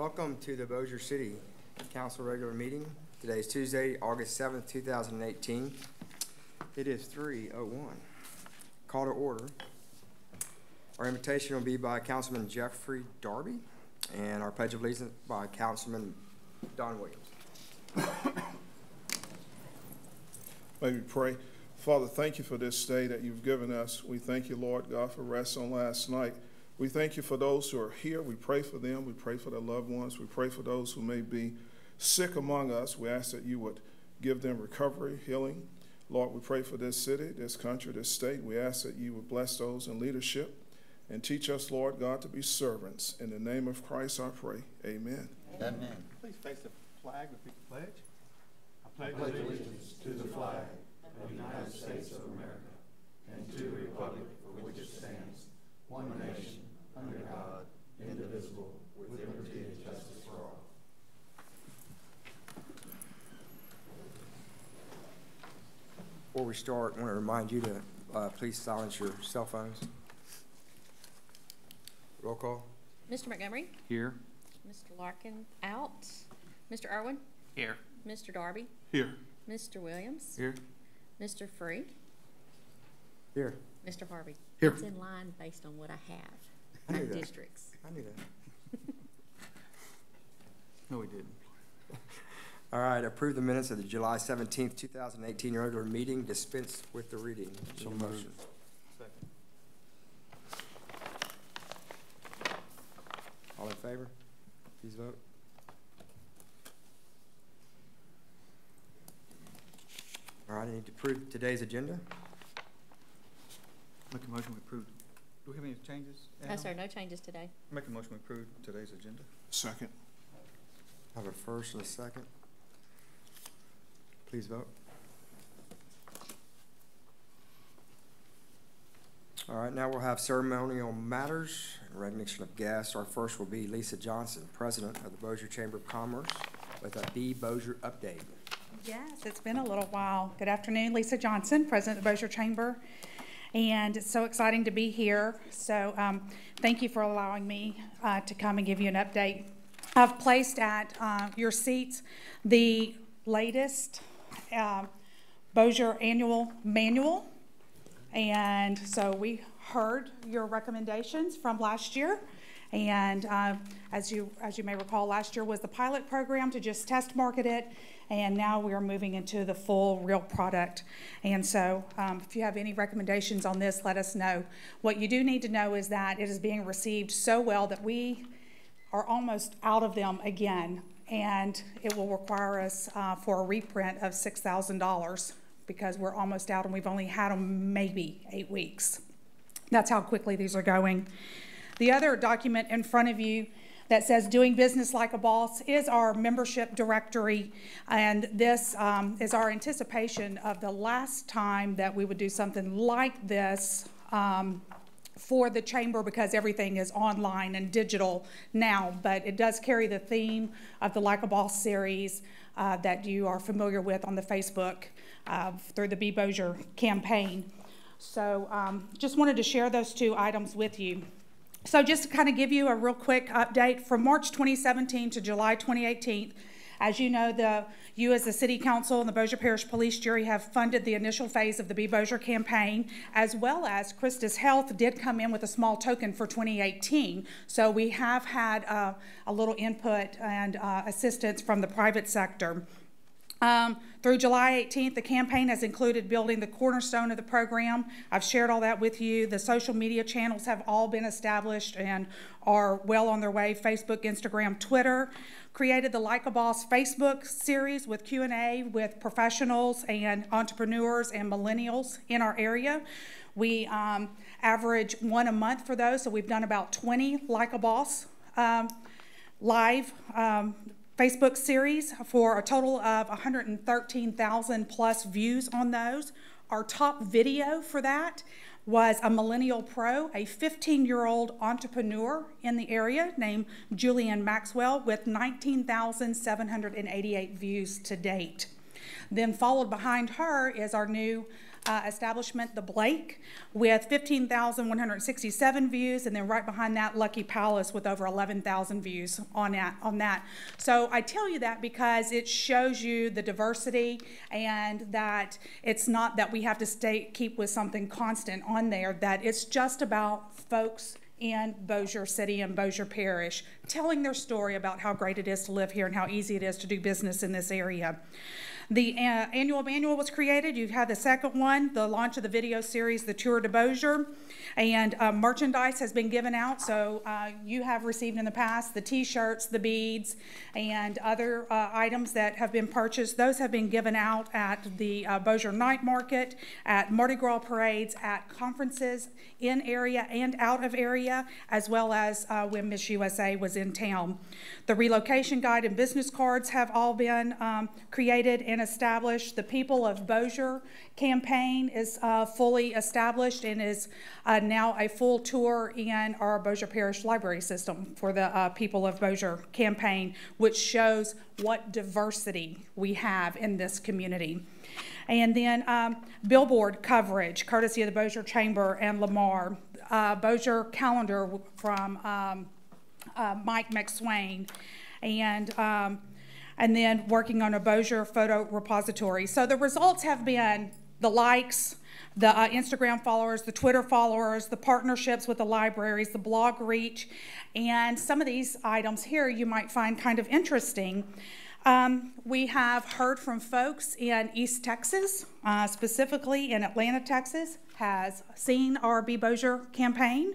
Welcome to the Bossier City Council regular meeting. Today is Tuesday, August 7th, 2018. It is 3:01. Call to order. Our invitation will be by Councilman Jeffrey Darby and our Pledge of Allegiance by Councilman Don Williams. May we pray. Father, thank you for this day that you've given us. We thank you, Lord God, for rest on last night. We thank you for those who are here. We pray for them. We pray for their loved ones. We pray for those who may be sick among us. We ask that you would give them recovery, healing. Lord, we pray for this city, this country, this state. We ask that you would bless those in leadership and teach us, Lord God, to be servants. In the name of Christ, I pray. Amen. Amen. Please face the flag, repeat the pledge. I pledge allegiance to the flag of the United States of America and to the republic for which it stands, one nation, under God, indivisible, with liberty and justice for all. Before we start, I want to remind you to please silence your cell phones. Roll call. Mr. Montgomery? Here. Mr. Larkin out. Mr. Irwin? Here. Mr. Darby? Here. Mr. Williams? Here. Mr. Free? Here. Mr. Harvey? Here. It's in line based on what I have. I knew My that. districts. I knew that. No, we didn't. All right, approve the minutes of the July 17th, 2018 regular meeting. Dispense with the reading. So Need a motion. moved. Second. All in favor? Please vote. All right, I need to approve today's agenda. Make a motion we approve. Do we have any changes? No, sir, no changes today. Make a motion we approve today's agenda. Second. I have a first and a second. Please vote. All right, now we'll have ceremonial matters and recognition of guests. Our first will be Lisa Johnson, President of the Bossier Chamber of Commerce, with a B. Bossier update. Yes, it's been a little while. Good afternoon, Lisa Johnson, President of the Bossier Chamber. And it's so exciting to be here. So thank you for allowing me to come and give you an update. I've placed at your seats the latest Bossier annual manual. And so we heard your recommendations from last year. And as you may recall, last year was the pilot program to just test market it. And now we are moving into the full real product. And so if you have any recommendations on this, let us know. What you do need to know is that it is being received so well that we are almost out of them again. And it will require us for a reprint of $6,000 because we're almost out and we've only had them maybe 8 weeks. That's how quickly these are going. The other document in front of you that says doing business like a boss is our membership directory, and this is our anticipation of the last time that we would do something like this for the chamber, because everything is online and digital now, but it does carry the theme of the Like a Boss series that you are familiar with on the Facebook through the Be Bossier campaign. So just wanted to share those two items with you. So just to kind of give you a real quick update, from March 2017 to July 2018, as you know, you as the City Council and the Bossier Parish Police Jury have funded the initial phase of the Be Bossier campaign, as well as Christus Health did come in with a small token for 2018. So we have had a little input and assistance from the private sector. Through July 18th, the campaign has included building the cornerstone of the program. I've shared all that with you. The social media channels have all been established and are well on their way: Facebook, Instagram, Twitter. Created the Like a Boss Facebook series with Q&A with professionals and entrepreneurs and millennials in our area. We average one a month for those, so we've done about 20 Like a Boss live Facebook series for a total of 113,000 plus views on those. Our top video for that was a millennial pro, a 15-year-old entrepreneur in the area named Julian Maxwell, with 19,788 views to date. Then followed behind her is our new establishment, The Blake, with 15,167 views, and then right behind that, Lucky Palace with over 11,000 views on that. So I tell you that because it shows you the diversity, and that it's not that we have to keep with something constant on there, that it's just about folks in Bossier City and Bossier Parish telling their story about how great it is to live here and how easy it is to do business in this area. The annual manual was created. You've had the second one, the launch of the video series, The Tour de Bossier, and merchandise has been given out. So you have received in the past the t-shirts, the beads, and other items that have been purchased. Those have been given out at the Bossier Night Market, at Mardi Gras parades, at conferences in area and out of area, as well as when Miss USA was in town. The relocation guide and business cards have all been created and established. The People of Bossier campaign is fully established and is now a full tour in our Bossier Parish Library System for the People of Bossier campaign, which shows what diversity we have in this community. And then billboard coverage, courtesy of the Bossier Chamber and Lamar. Bossier calendar from Mike McSwain. And then working on a Bossier photo repository. So the results have been the likes, the Instagram followers, the Twitter followers, the partnerships with the libraries, the blog reach, and some of these items here you might find kind of interesting. We have heard from folks in East Texas, specifically in Atlanta, Texas, has seen our Be Bossier campaign.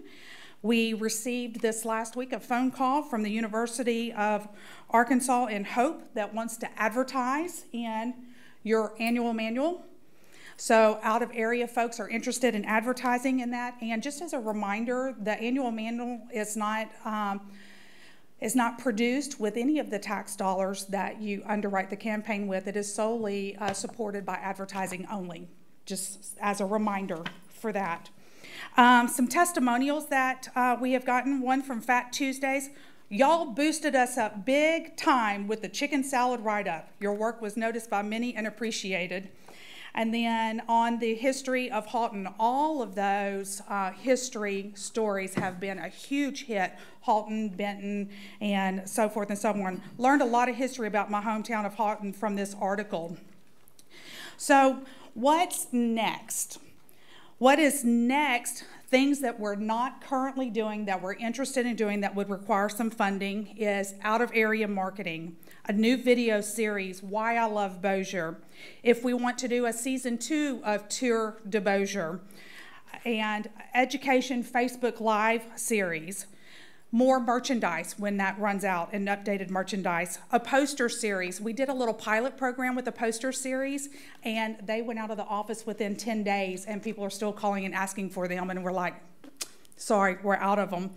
We received this last week a phone call from the University of Arkansas in Hope that wants to advertise in your annual manual. So out of area folks are interested in advertising in that. And just as a reminder, the annual manual is not produced with any of the tax dollars that you underwrite the campaign with. It is solely supported by advertising only, just as a reminder for that. Some testimonials that we have gotten, one from Fat Tuesdays. Y'all boosted us up big time with the chicken salad write-up. Your work was noticed by many and appreciated. And then on the history of Halton, all of those history stories have been a huge hit. Halton, Benton, and so forth and so on. Learned a lot of history about my hometown of Halton from this article. So what's next? What is next? Things that we're not currently doing that we're interested in doing that would require some funding is out-of-area marketing, a new video series, Why I Love Bossier. If we want to do a season 2 of Tour de Bossier, and education Facebook Live series, more merchandise when that runs out, and updated merchandise. A poster series. We did a little pilot program with a poster series, and they went out of the office within 10 days, and people are still calling and asking for them, and we're like, sorry, we're out of them.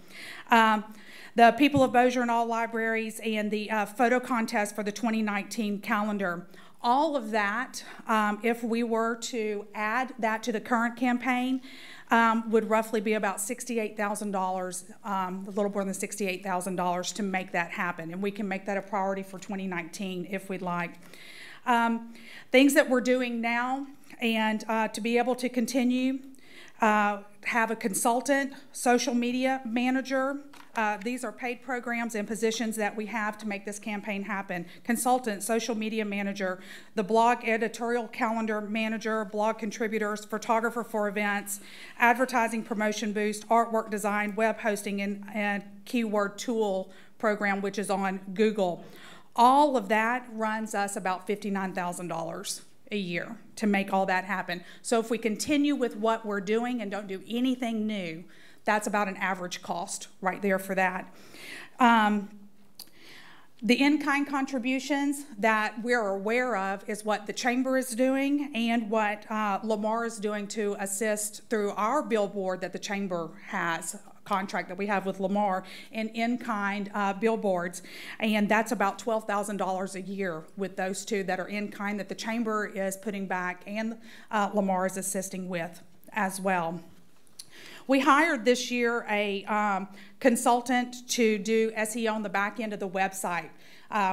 The People of Bossier in all libraries, and the photo contest for the 2019 calendar. All of that, if we were to add that to the current campaign, would roughly be about $68,000, a little more than $68,000 to make that happen. And we can make that a priority for 2019 if we'd like. Things that we're doing now, and to be able to continue, have a consultant, social media manager. These are paid programs and positions that we have to make this campaign happen. Consultant, social media manager, the blog editorial calendar manager, blog contributors, photographer for events, advertising promotion boost, artwork design, web hosting, and keyword tool program, which is on Google. All of that runs us about $59,000 a year to make all that happen. So if we continue with what we're doing and don't do anything new, that's about an average cost right there for that. The in-kind contributions that we're aware of is what the Chamber is doing and what Lamar is doing to assist through our billboard that the Chamber has, contract that we have with Lamar, and in-kind billboards. And that's about $12,000 a year with those two that are in-kind that the Chamber is putting back and Lamar is assisting with as well. We hired this year a consultant to do SEO on the back end of the website.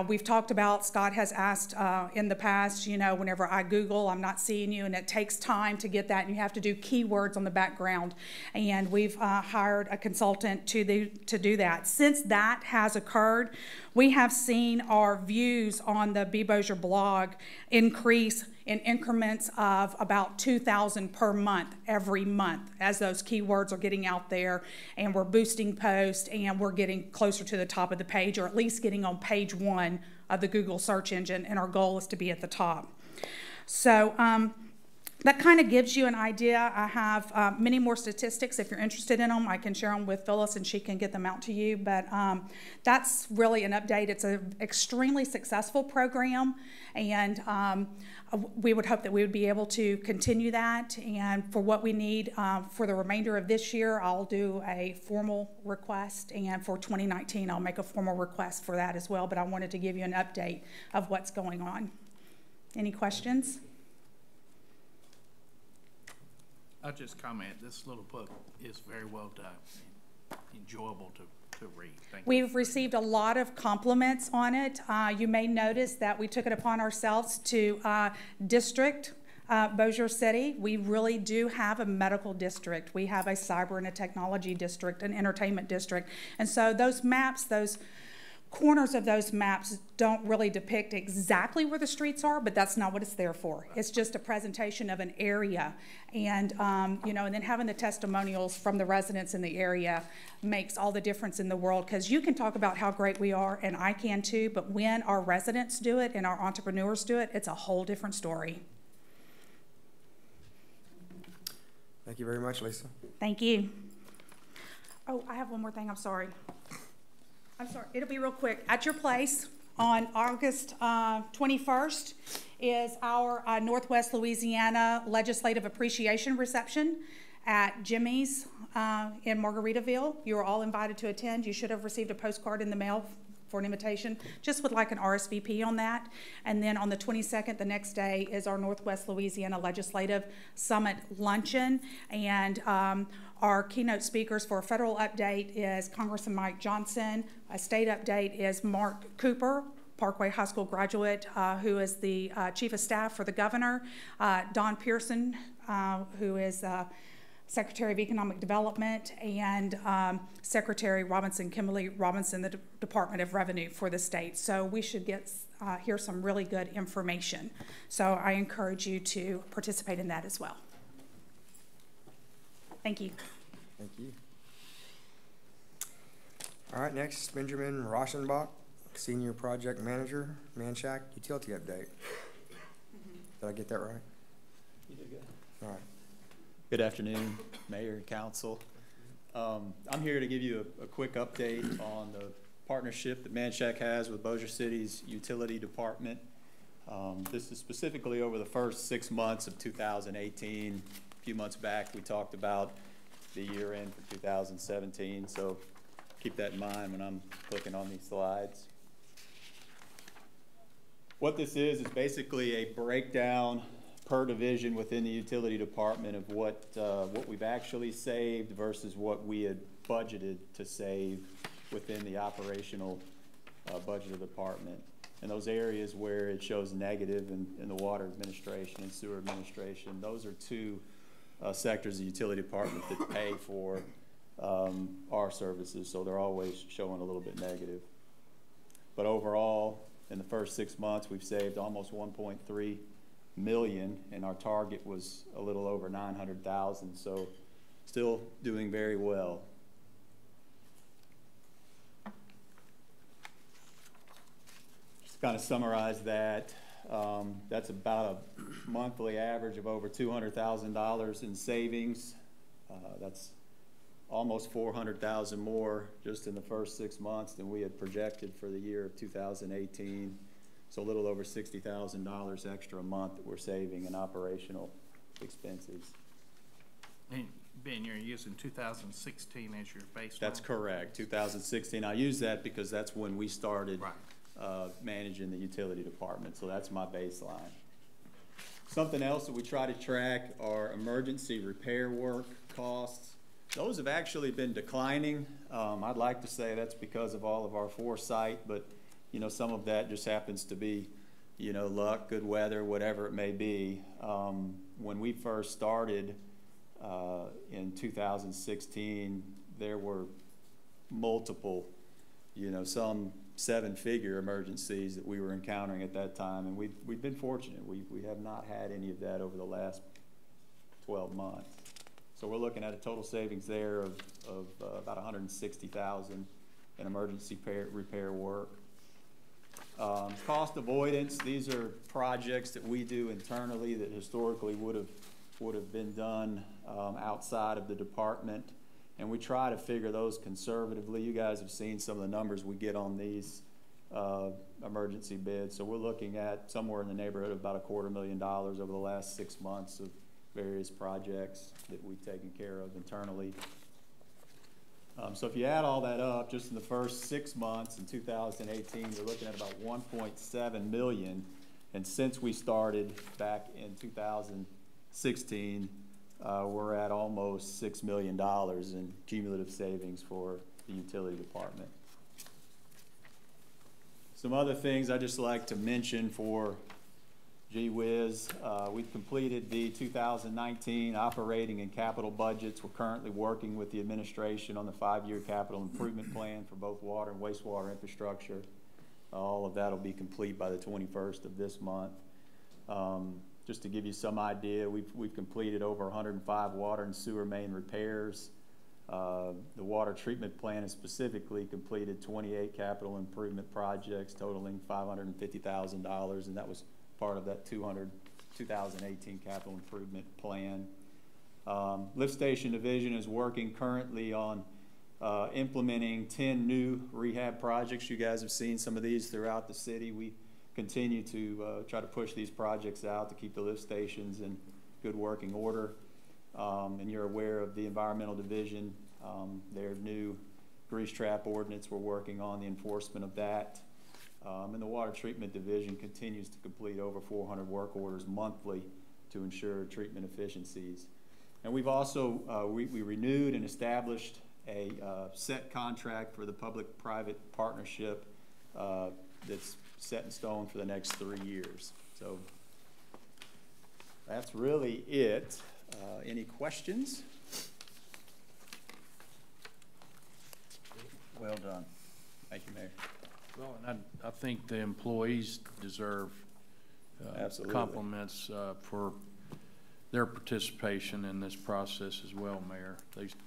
We've talked about, Scott has asked in the past, you know, whenever I Google, I'm not seeing you, and it takes time to get that, and you have to do keywords on the background. And we've hired a consultant to do that. Since that has occurred, we have seen our views on the B. Bossier blog increase in increments of about 2,000 per month, every month, as those keywords are getting out there, and we're boosting posts, and we're getting closer to the top of the page, or at least getting on page 1 of the Google search engine, and our goal is to be at the top. So that kind of gives you an idea. I have many more statistics. If you're interested in them, I can share them with Phyllis and she can get them out to you. But that's really an update. It's an extremely successful program, and we would hope that we would be able to continue that. And for what we need for the remainder of this year, I'll do a formal request. And for 2019, I'll make a formal request for that as well. But I wanted to give you an update of what's going on. Any questions? I'll just comment, this little book is very well done, and enjoyable to read. Thank you. We've received a lot of compliments on it. You may notice that we took it upon ourselves to district Bossier City. We really do have a medical district. We have a cyber and a technology district, an entertainment district. And so those maps, those corners of those maps don't really depict exactly where the streets are, but that's not what it's there for. It's just a presentation of an area. And, you know, and then having the testimonials from the residents in the area makes all the difference in the world, because you can talk about how great we are, and I can too, but when our residents do it and our entrepreneurs do it, it's a whole different story. Thank you very much, Lisa. Thank you. Oh, I have one more thing. I'm sorry. It'll be real quick. At your place on August 21st is our Northwest Louisiana Legislative Appreciation Reception at Jimmy's in Margaritaville. You are all invited to attend. You should have received a postcard in the mail for an invitation, just with like an RSVP on that. And then on the 22nd, the next day, is our Northwest Louisiana Legislative Summit Luncheon. And our keynote speakers for a federal update is Congressman Mike Johnson. A state update is Mark Cooper, Parkway High School graduate, who is the Chief of Staff for the Governor. Don Pearson, who is Secretary of Economic Development, and Secretary Kimberly Robinson, the Department of Revenue for the state. So we should get hear some really good information. So I encourage you to participate in that as well. Thank you. Thank you. All right, next, Benjamin Rauschenbach, Senior Project Manager, Manchac Utility Update. Did I get that right? You did good. All right. Good afternoon, Mayor and Council. I'm here to give you a quick update on the partnership that Manchac has with Bossier City's Utility Department. This is specifically over the first 6 months of 2018. A few months back, we talked about the year end for 2017, so keep that in mind when I'm clicking on these slides. What this is basically a breakdown per division within the utility department of what we've actually saved versus what we had budgeted to save within the operational budget of the department. And those areas where it shows negative in the water administration and sewer administration, those are two sectors of the utility department that pay for our services, so they're always showing a little bit negative. But overall, in the first 6 months, we've saved almost $1.3 million, and our target was a little over 900,000, so still doing very well. Just kind of summarize that. That's about a monthly average of over $200,000 in savings. That's almost 400,000 more just in the first 6 months than we had projected for the year of 2018. So a little over $60,000 extra a month that we're saving in operational expenses. And Ben, you're using 2016 as your baseline? That's correct, 2016. I use that because that's when we started managing the utility department, so that's my baseline. Something else that we try to track are emergency repair work costs. Those have actually been declining. I'd like to say that's because of all of our foresight, but you know, some of that just happens to be, you know, luck, good weather, whatever it may be. When we first started in 2016, there were multiple, you know, some 7-figure emergencies that we were encountering at that time, and we've been fortunate. We have not had any of that over the last 12 months. So we're looking at a total savings there of about $160,000 in emergency repair work. Cost avoidance, these are projects that we do internally that historically would have been done outside of the department, and we try to figure those conservatively. You guys have seen some of the numbers we get on these emergency bids, so we're looking at somewhere in the neighborhood of about $250,000 over the last 6 months of various projects that we've taken care of internally. So if you add all that up, just in the first 6 months in 2018, you're looking at about $1.7 million. And since we started back in 2016, we're at almost $6 million in cumulative savings for the utility department. Some other things I'd just like to mention for gee whiz, we've completed the 2019 operating and capital budgets. We're currently working with the administration on the 5-year capital improvement plan for both water and wastewater infrastructure. All of that will be complete by the 21st of this month. Just to give you some idea, we've completed over 105 water and sewer main repairs. The water treatment plant has specifically completed 28 capital improvement projects totaling $550,000, and that was part of that 2018 capital improvement plan. Lift Station Division is working currently on implementing 10 new rehab projects. You guys have seen some of these throughout the city. We continue to try to push these projects out to keep the lift stations in good working order. And you're aware of the Environmental Division, their new grease trap ordinance. We're working on the enforcement of that. And the Water Treatment Division continues to complete over 400 work orders monthly to ensure treatment efficiencies. And we've also, we renewed and established a set contract for the public-private partnership that's set in stone for the next 3 years. So that's really it. Any questions? Well done. Thank you, Mayor. Well, and I think the employees deserve Absolutely. compliments for their participation in this process as well, Mayor.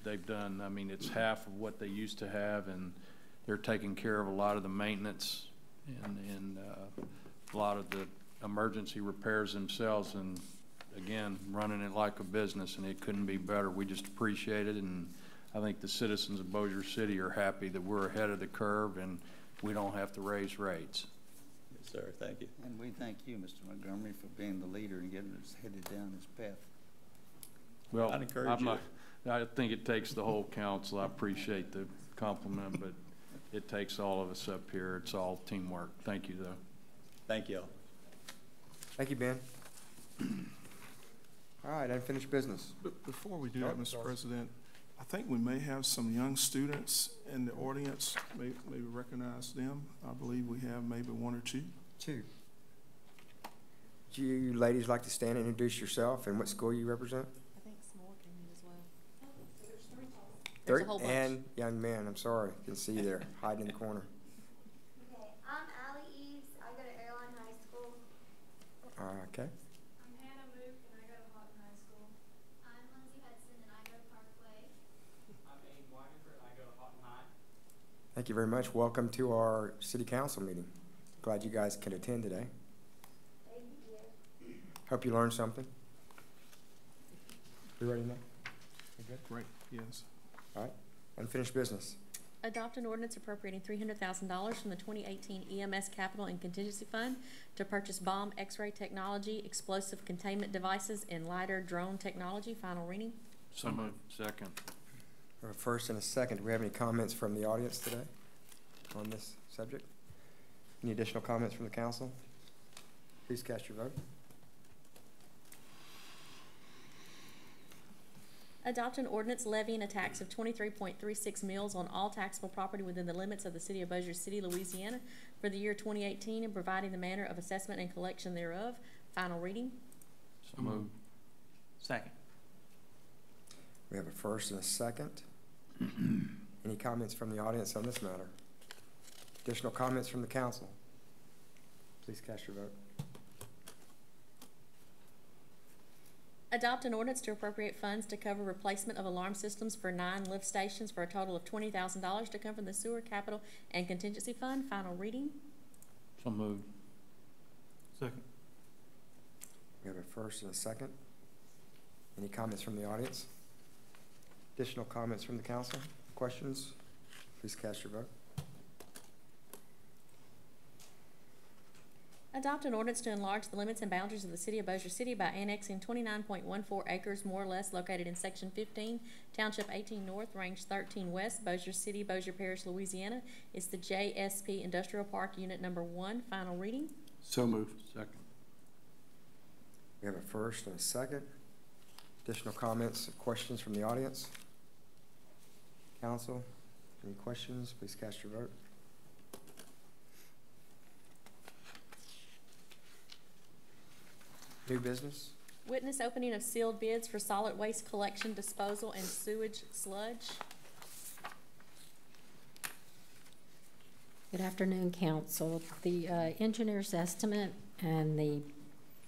They've done, I mean, it's half of what they used to have, and they're taking care of a lot of the maintenance and a lot of the emergency repairs themselves, and again, running it like a business, and it couldn't be better. We just appreciate it, and I think the citizens of Bossier City are happy that we're ahead of the curve and we don't have to raise rates. Yes, sir. Thank you. And we thank you, Mr. Montgomery, for being the leader and getting us headed down this path. Well, I'd encourage you. I think it takes the whole council. I appreciate the compliment, but it takes all of us up here. It's all teamwork. Thank you, though. Thank you. Thank you, Ben. All right, unfinished business. But before we do that, Mr. President, I think we may have some young students in the audience. Maybe recognize them. I believe we have maybe 1 or 2. 2. Do you ladies like to stand and introduce yourself and what school you represent? I think S'more came in as well. There's 3 total. There's a whole bunch. And young man, I'm sorry, I can see you there, hiding in the corner. Okay, I'm Allie Eves. I go to Airline High School. Okay. I'm Hannah Mook, and I go to Houghton High School. I'm Lindsay Hudson, and I go to Parkway. I'm Aiden Weinberg, and I go to Houghton High. Thank you very much. Welcome to our city council meeting. Glad you guys could attend today. Thank you. Hope you learned something. You ready now? You good? Great. Yes. All right. Unfinished business. Adopt an ordinance appropriating $300,000 from the 2018 EMS Capital and Contingency Fund to purchase bomb X-ray technology, explosive containment devices, and lighter drone technology. Final reading. So moved. Second. A first and a second. Do we have any comments from the audience today on this subject? Any additional comments from the council? Please cast your vote. Adopt an ordinance levying a tax of 23.36 mils on all taxable property within the limits of the city of Bossier City, Louisiana for the year 2018 and providing the manner of assessment and collection thereof. Final reading. So moved. Second. We have a first and a second. Any comments from the audience on this matter? Additional comments from the council? Please cast your vote. Adopt an ordinance to appropriate funds to cover replacement of alarm systems for 9 lift stations for a total of $20,000 to come from the Sewer Capital and Contingency Fund. Final reading. So moved. Second. We have a first and a second. Any comments from the audience? Additional comments from the council? Questions? Please cast your vote. Adopt an ordinance to enlarge the limits and boundaries of the city of Bossier City by annexing 29.14 acres more or less located in section 15, township 18 north, range 13 west, Bossier City, Bossier Parish, Louisiana. It's the JSP Industrial Park Unit Number 1. Final reading. So moved. Second. We have a first and a second. Additional comments or questions from the audience? Council, any questions? Please cast your vote. New business? Witness opening of sealed bids for solid waste collection, disposal, and sewage sludge. Good afternoon, council. The engineer's estimate and the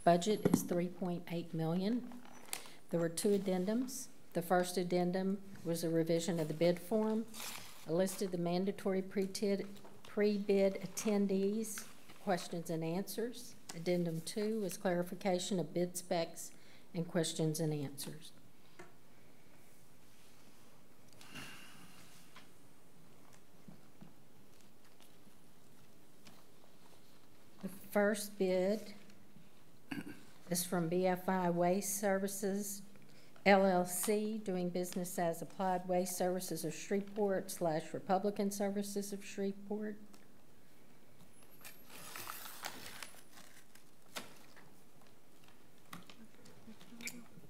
budget is $3.8 million. There were 2 addendums. The first addendum was a revision of the bid form. I listed the mandatory pre-bid attendees, questions and answers. Addendum 2 was clarification of bid specs and questions and answers. The first bid is from BFI Waste Services, LLC, doing business as Applied Waste Services of Shreveport / Republican Services of Shreveport.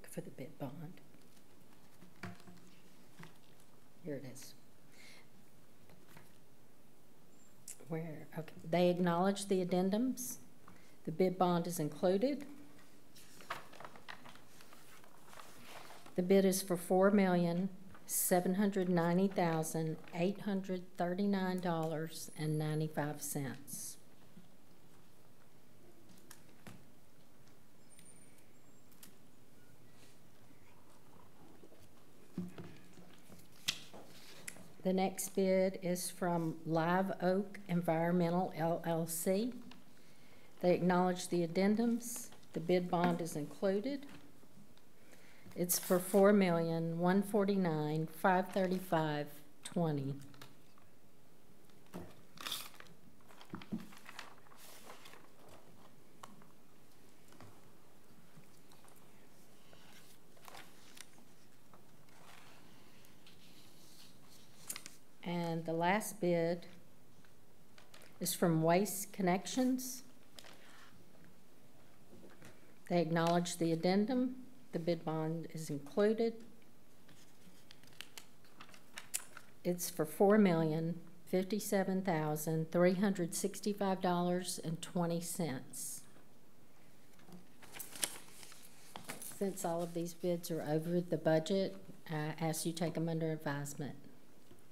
For the bid bond. Here it is. Where, okay, they acknowledge the addendums. The bid bond is included. The bid is for $4,790,839.95. The next bid is from Live Oak Environmental, LLC. They acknowledge the addendums. The bid bond is included. It's for $4,149,535.20. And the last bid is from Waste Connections. They acknowledge the addendum. The bid bond is included. It's for $4,057,365.20. Since all of these bids are over the budget, I ask you take them under advisement.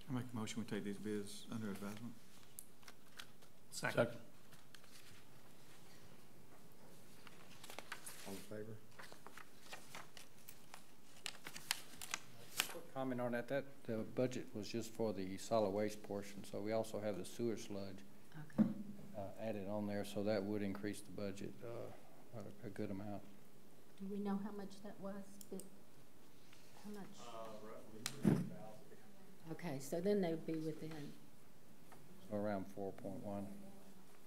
I make a motion we take these bids under advisement. Second. All in favor? Quick comment on that. The budget was just for the solid waste portion, so we also have the sewer sludge Okay. added on there, so that would increase the budget a good amount. Do we know how much that was? How much? Roughly 3,000. Okay, so then they would be within So around 4.1.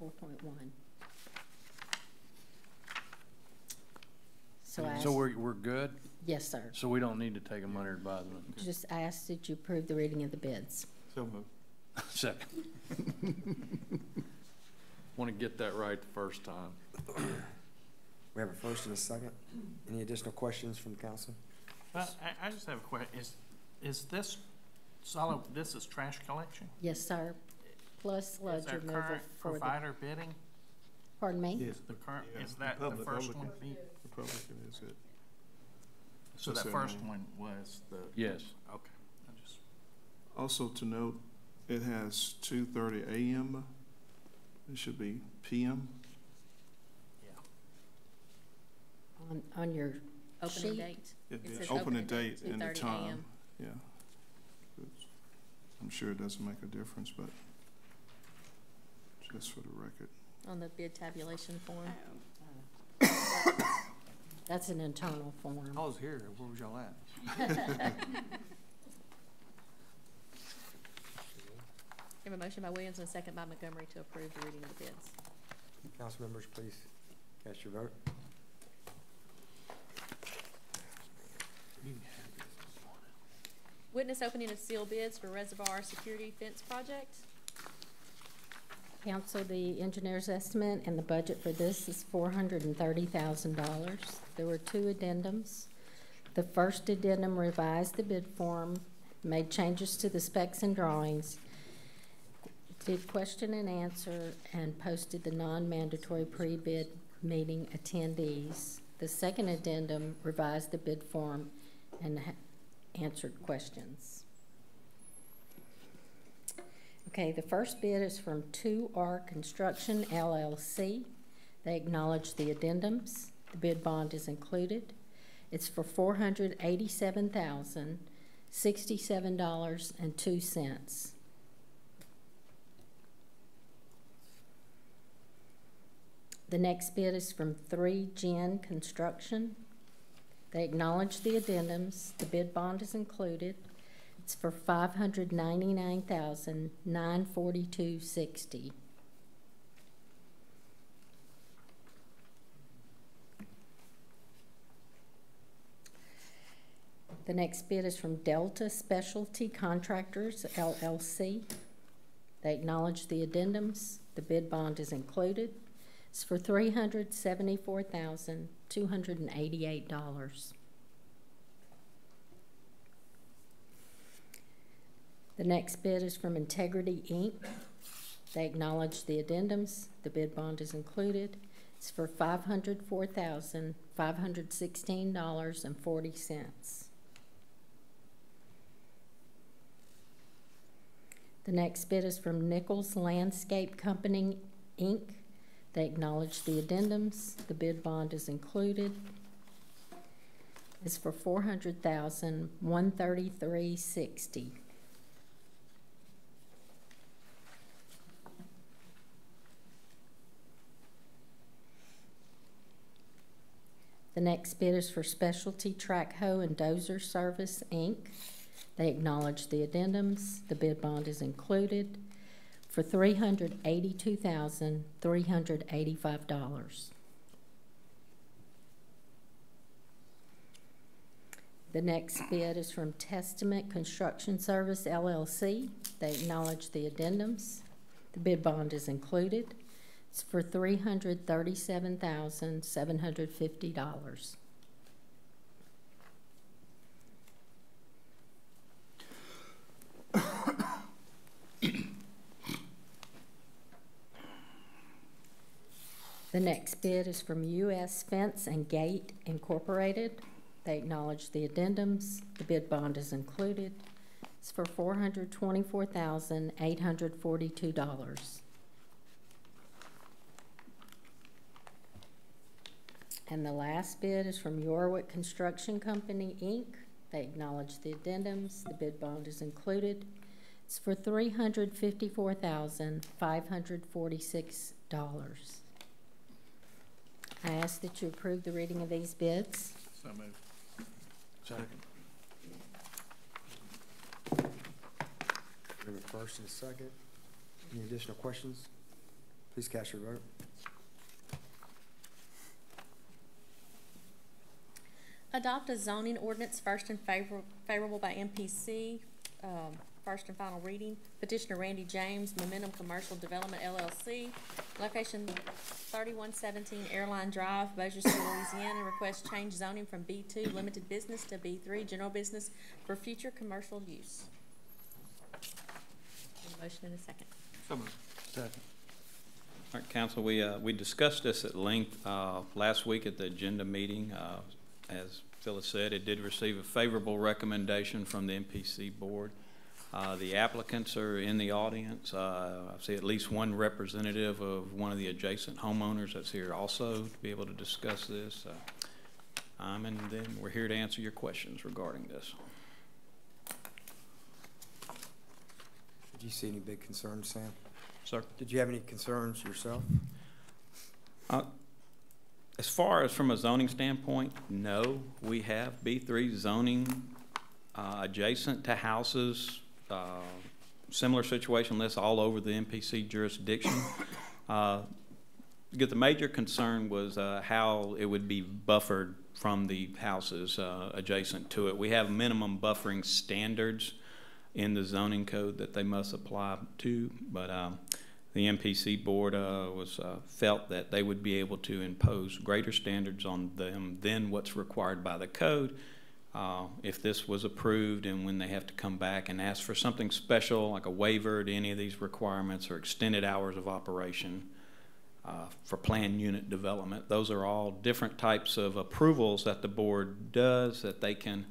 4.1. So we're good? Yes, sir. So we don't need to take them under advisement? Just ask that you approve the reading of the bids. So moved. Second. Want to get that right the first time. We have a first and a second. Any additional questions from the council? But I just have a question. Is this this is trash collection? Yes, sir. Plus sludge Is our removal current for the, provider bidding? pardon me? Yes. The current, Yeah, is that the Republic- first Republican. one? Pete? Republican is it. So That's that their first name. one was the? Yes. Okay. I just, Also to note, it has 2:30 a.m. It should be p.m. yeah. On your Opening sheet? date. It- It the says opening opening date date, and the 2:30 time. a.m. Yeah. I'm sure it doesn't make a difference, but just for the record. On the bid tabulation form. That's an internal form. I was here, where was y'all at? We have a motion by Williams and a second by Montgomery to approve the reading of the bids. Council members, please cast your vote. Witness opening of sealed bids for reservoir security fence project. Council, the engineer's estimate and the budget for this is $430,000. There were two addendums. The first addendum revised the bid form, made changes to the specs and drawings, did question and answer, and posted the non-mandatory pre-bid meeting attendees. The second addendum revised the bid form and answered questions. Okay, the first bid is from 2R Construction LLC. They acknowledge the addendums. The bid bond is included. It's for $487,067.02. The next bid is from 3Gen Construction. They acknowledge the addendums. The bid bond is included. It's for $599,942.60. The next bid is from Delta Specialty Contractors, LLC. They acknowledge the addendums. The bid bond is included. It's for $374,288. The next bid is from Integrity, Inc. They acknowledge the addendums. The bid bond is included. It's for $504,516.40. The next bid is from Nichols Landscape Company, Inc. They acknowledge the addendums. The bid bond is included. It's for $400,133.60. The next bid is for Specialty Track Hoe and Dozer Service, Inc. They acknowledge the addendums. The bid bond is included for $382,385. The next bid is from Testament Construction Service, LLC. They acknowledge the addendums. The bid bond is included. It's for $337,750. The next bid is from U.S. Fence and Gate Incorporated. They acknowledge the addendums. The bid bond is included. It's for $424,842. And the last bid is from Yorwick Construction Company, Inc. They acknowledge the addendums. The bid bond is included. It's for $354,546. I ask that you approve the reading of these bids. So moved. Second. We have a first and a second. Any additional questions? Please cast your vote. Adopt a zoning ordinance first and favorable by MPC, first and final reading. Petitioner Randy James, Momentum Commercial Development LLC, location 3117 Airline Drive, Bossier City, Louisiana, requests change zoning from B2 Limited Business to B3 General Business for future commercial use. Need a motion and a second. So moved. Second. All right, council, we discussed this at length last week at the agenda meeting. As Phyllis said, it did receive a favorable recommendation from the MPC board. The applicants are in the audience. I see at least one representative of one of the adjacent homeowners that's here also to be able to discuss this. And then we're here to answer your questions regarding this. Did you see any big concerns, Sam? Sir? Did you have any concerns yourself? As far as from a zoning standpoint, no. We have B3 zoning adjacent to houses, similar situation lists all over the MPC jurisdiction. The major concern was how it would be buffered from the houses adjacent to it. We have minimum buffering standards in the zoning code that they must apply to, but the MPC board felt that they would be able to impose greater standards on them than what's required by the code if this was approved, and when they have to come back and ask for something special like a waiver to any of these requirements or extended hours of operation for planned unit development. Those are all different types of approvals that the board does that they can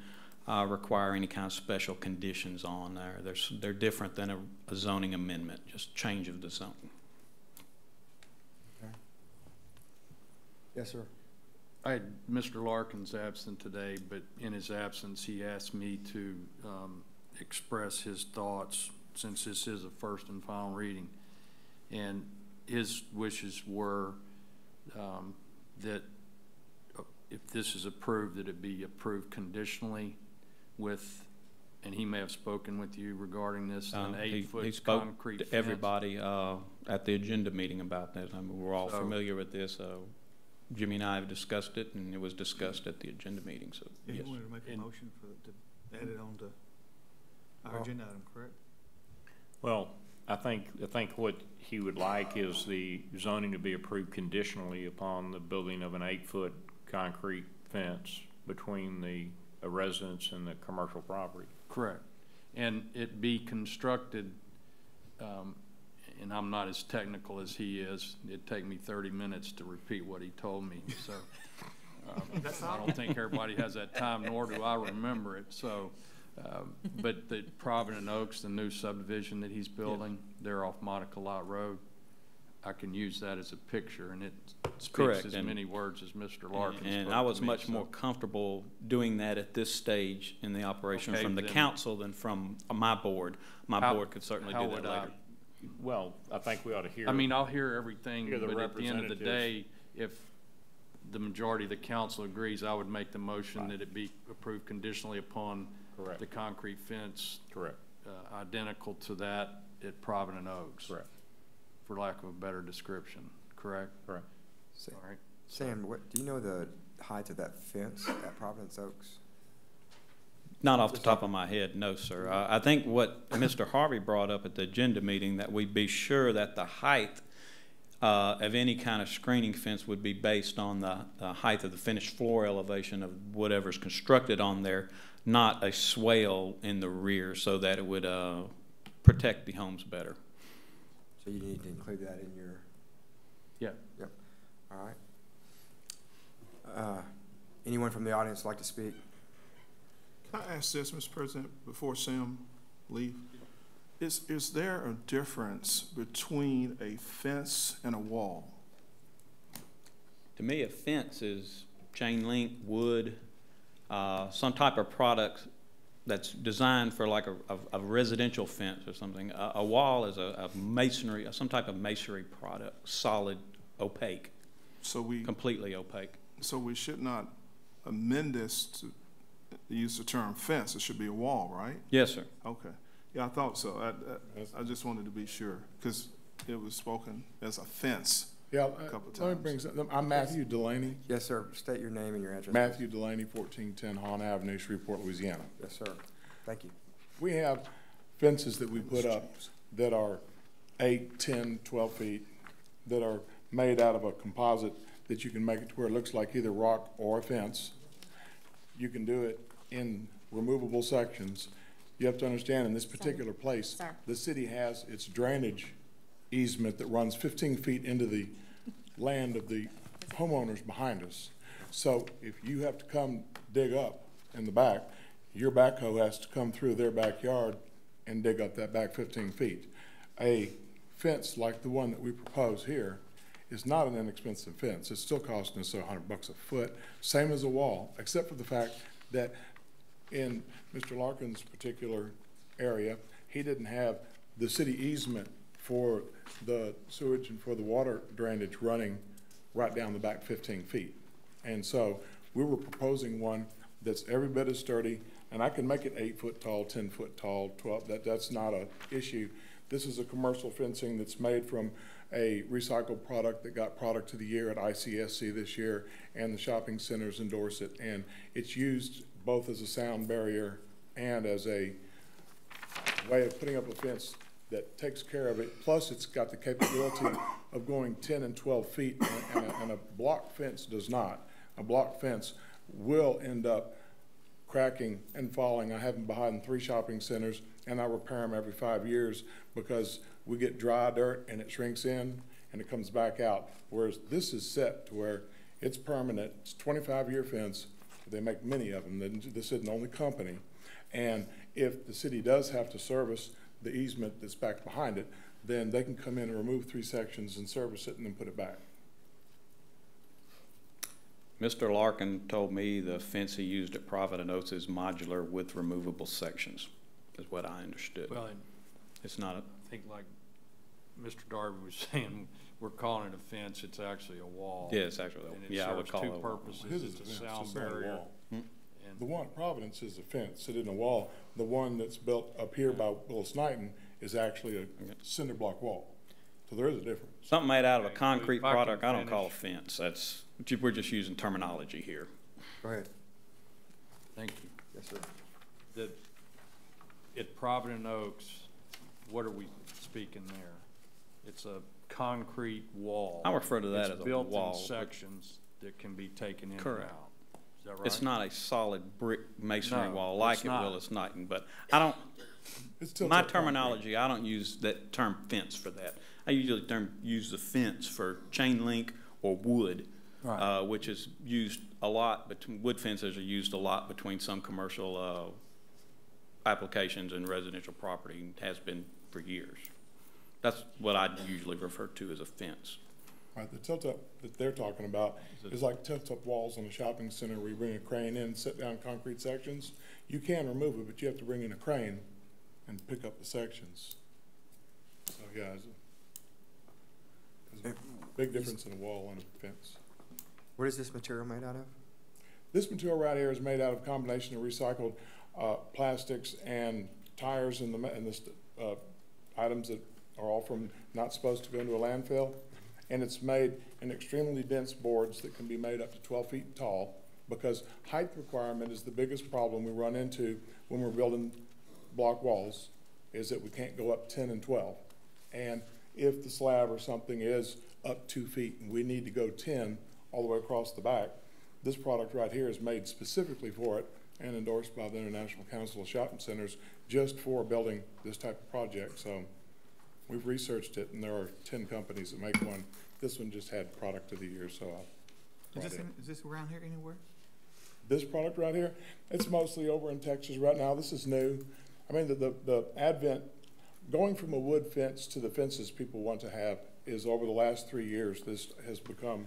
require any kind of special conditions on there. They're different than a zoning amendment, just change of the zone. Okay. Yes, sir. Mr. Larkin's absent today, but in his absence, he asked me to express his thoughts since this is a first and final reading. And his wishes were that if this is approved, that it be approved conditionally with, and he may have spoken with you regarding this, an 8-foot concrete fence. To everybody at the agenda meeting about that. I mean, we're all familiar with this. Jimmy and I have discussed it, and it was discussed at the agenda meeting. So Yeah, yes. you wanted to make a motion to add it on to our agenda item, correct? Well, I think what he would like is the zoning to be approved conditionally upon the building of an 8-foot concrete fence between the residence and the commercial property. Correct. And it be constructed, and I'm not as technical as he is. It'd take me 30 minutes to repeat what he told me. So I don't think everybody has that time, nor do I remember it. So, but the Provident Oaks, the new subdivision that he's building, they're off Monica Lot Road. I can use that as a picture, and it speaks as many words as Mr. Larkin. And I was much more comfortable doing that at this stage in the operation from the council than from my board. My board could certainly do that later. Well, I think we ought to hear. I mean, I'll hear everything, but at the end of the day, if the majority of the council agrees, I would make the motion that it be approved conditionally upon the concrete fence. Correct. Identical to that at Provident Oaks. Correct. For lack of a better description, correct? Correct. All right. Sam, do you know the height of that fence at Providence Oaks? Not off the top of my head, no, sir. I think what Mr. Harvey brought up at the agenda meeting, that we be sure that the height of any kind of screening fence would be based on the height of the finished floor elevation of whatever's constructed on there, not a swale in the rear, so that it would protect the homes better. So you need to include that in your... Yeah. Yep. All right. Anyone from the audience like to speak? Can I ask this, Mr. President, before Sam leaves? Is there a difference between a fence and a wall? To me, a fence is chain link, wood, some type of product that's designed for like a residential fence or something. A wall is a masonry, some type of masonry product, solid, opaque, completely opaque. So we should not amend this to use the term fence. It should be a wall, right? Yes, sir. Okay. Yeah, I thought so. I just wanted to be sure because it was spoken as a fence. Yeah, a couple of times. let me bring something. I'm Matthew Delaney. Yes, sir. State your name and your address. Matthew Delaney, 1410 Hahn Avenue, Shreveport, Louisiana. Yes, sir. Thank you. We have fences that we put up that are 8, 10, 12 feet, that are made out of a composite that you can make it to where it looks like either rock or a fence. You can do it in removable sections. You have to understand, in this particular place, the city has its drainage easement that runs 15 feet into the land of the homeowners behind us. So if you have to come dig up in the back, your backhoe has to come through their backyard and dig up that back 15 feet. A fence like the one that we propose here is not an inexpensive fence. It's still costing us $100 a foot, same as a wall, except for the fact that in Mr. Larkin's particular area, he didn't have the city easement for the sewage and for the water drainage running right down the back 15 feet. And so we were proposing one that's every bit as sturdy, and I can make it 8 foot tall, 10 foot tall, 12, that's not an issue. This is a commercial fencing that's made from a recycled product that got Product of the Year at ICSC this year, and the shopping centers endorse it. And it's used both as a sound barrier and as a way of putting up a fence that takes care of it. Plus, it's got the capability of going 10 and 12 feet, and a block fence does not. A block fence will end up cracking and falling. I have them behind 3 shopping centers, and I repair them every 5 years because we get dry dirt and it shrinks in and it comes back out. Whereas this is set to where it's permanent. It's a 25-year fence. They make many of them. This isn't the only company. And if the city does have to service the easement that's back behind it, then they can come in and remove 3 sections and service it and then put it back. Mr. Larkin told me the fence he used at Provident Oaks is modular with removable sections, is what I understood. Well, it's not a... I think like Mr. Darby was saying, we're calling it a fence, it's actually a wall. Yeah, it's actually a wall. Yeah, I would call it a wall. It serves 2 purposes. It's a sound barrier. The one at Providence is a fence, it isn't a wall. The one that's built up here by Willis Knighton is actually a cinder block wall. So there is a difference. Something made out of a concrete product, I don't call a fence. That's, we're just using terminology here. Go ahead. Thank you. Yes, sir. At Provident Oaks, what are we speaking there? It's a concrete wall. I refer to that as a wall. It's built in sections that can be taken in and out. Is that right? It's not a solid brick masonry wall like at Willis Knighton, but I don't, my terminology, I don't use that term fence for that. I usually use the fence for chain link or wood, which is used a lot, but wood fences are used a lot between some commercial applications and residential property, and has been for years. That's what I usually refer to as a fence. Right, the tilt-up that they're talking about is like tilt-up walls in a shopping center where you bring a crane in and set down concrete sections. You can remove it, but you have to bring in a crane and pick up the sections. So yeah, there's a big difference in a wall and a fence. What is this material made out of? This material right here is made out of a combination of recycled plastics and tires and the items that are all from not supposed to go into a landfill. And it's made in extremely dense boards that can be made up to 12 feet tall, because height requirement is the biggest problem we run into when we're building block walls, is that we can't go up 10 and 12. And if the slab or something is up 2 feet and we need to go 10 all the way across the back, this product right here is made specifically for it and endorsed by the International Council of Shopping Centers just for building this type of project. So we've researched it, and there are 10 companies that make one. This one just had Product of the Year, so is this around here anywhere? This product right here, it's mostly over in Texas right now. This is new. I mean, the advent, going from a wood fence to the fences people want to have is over the last 3 years, this has become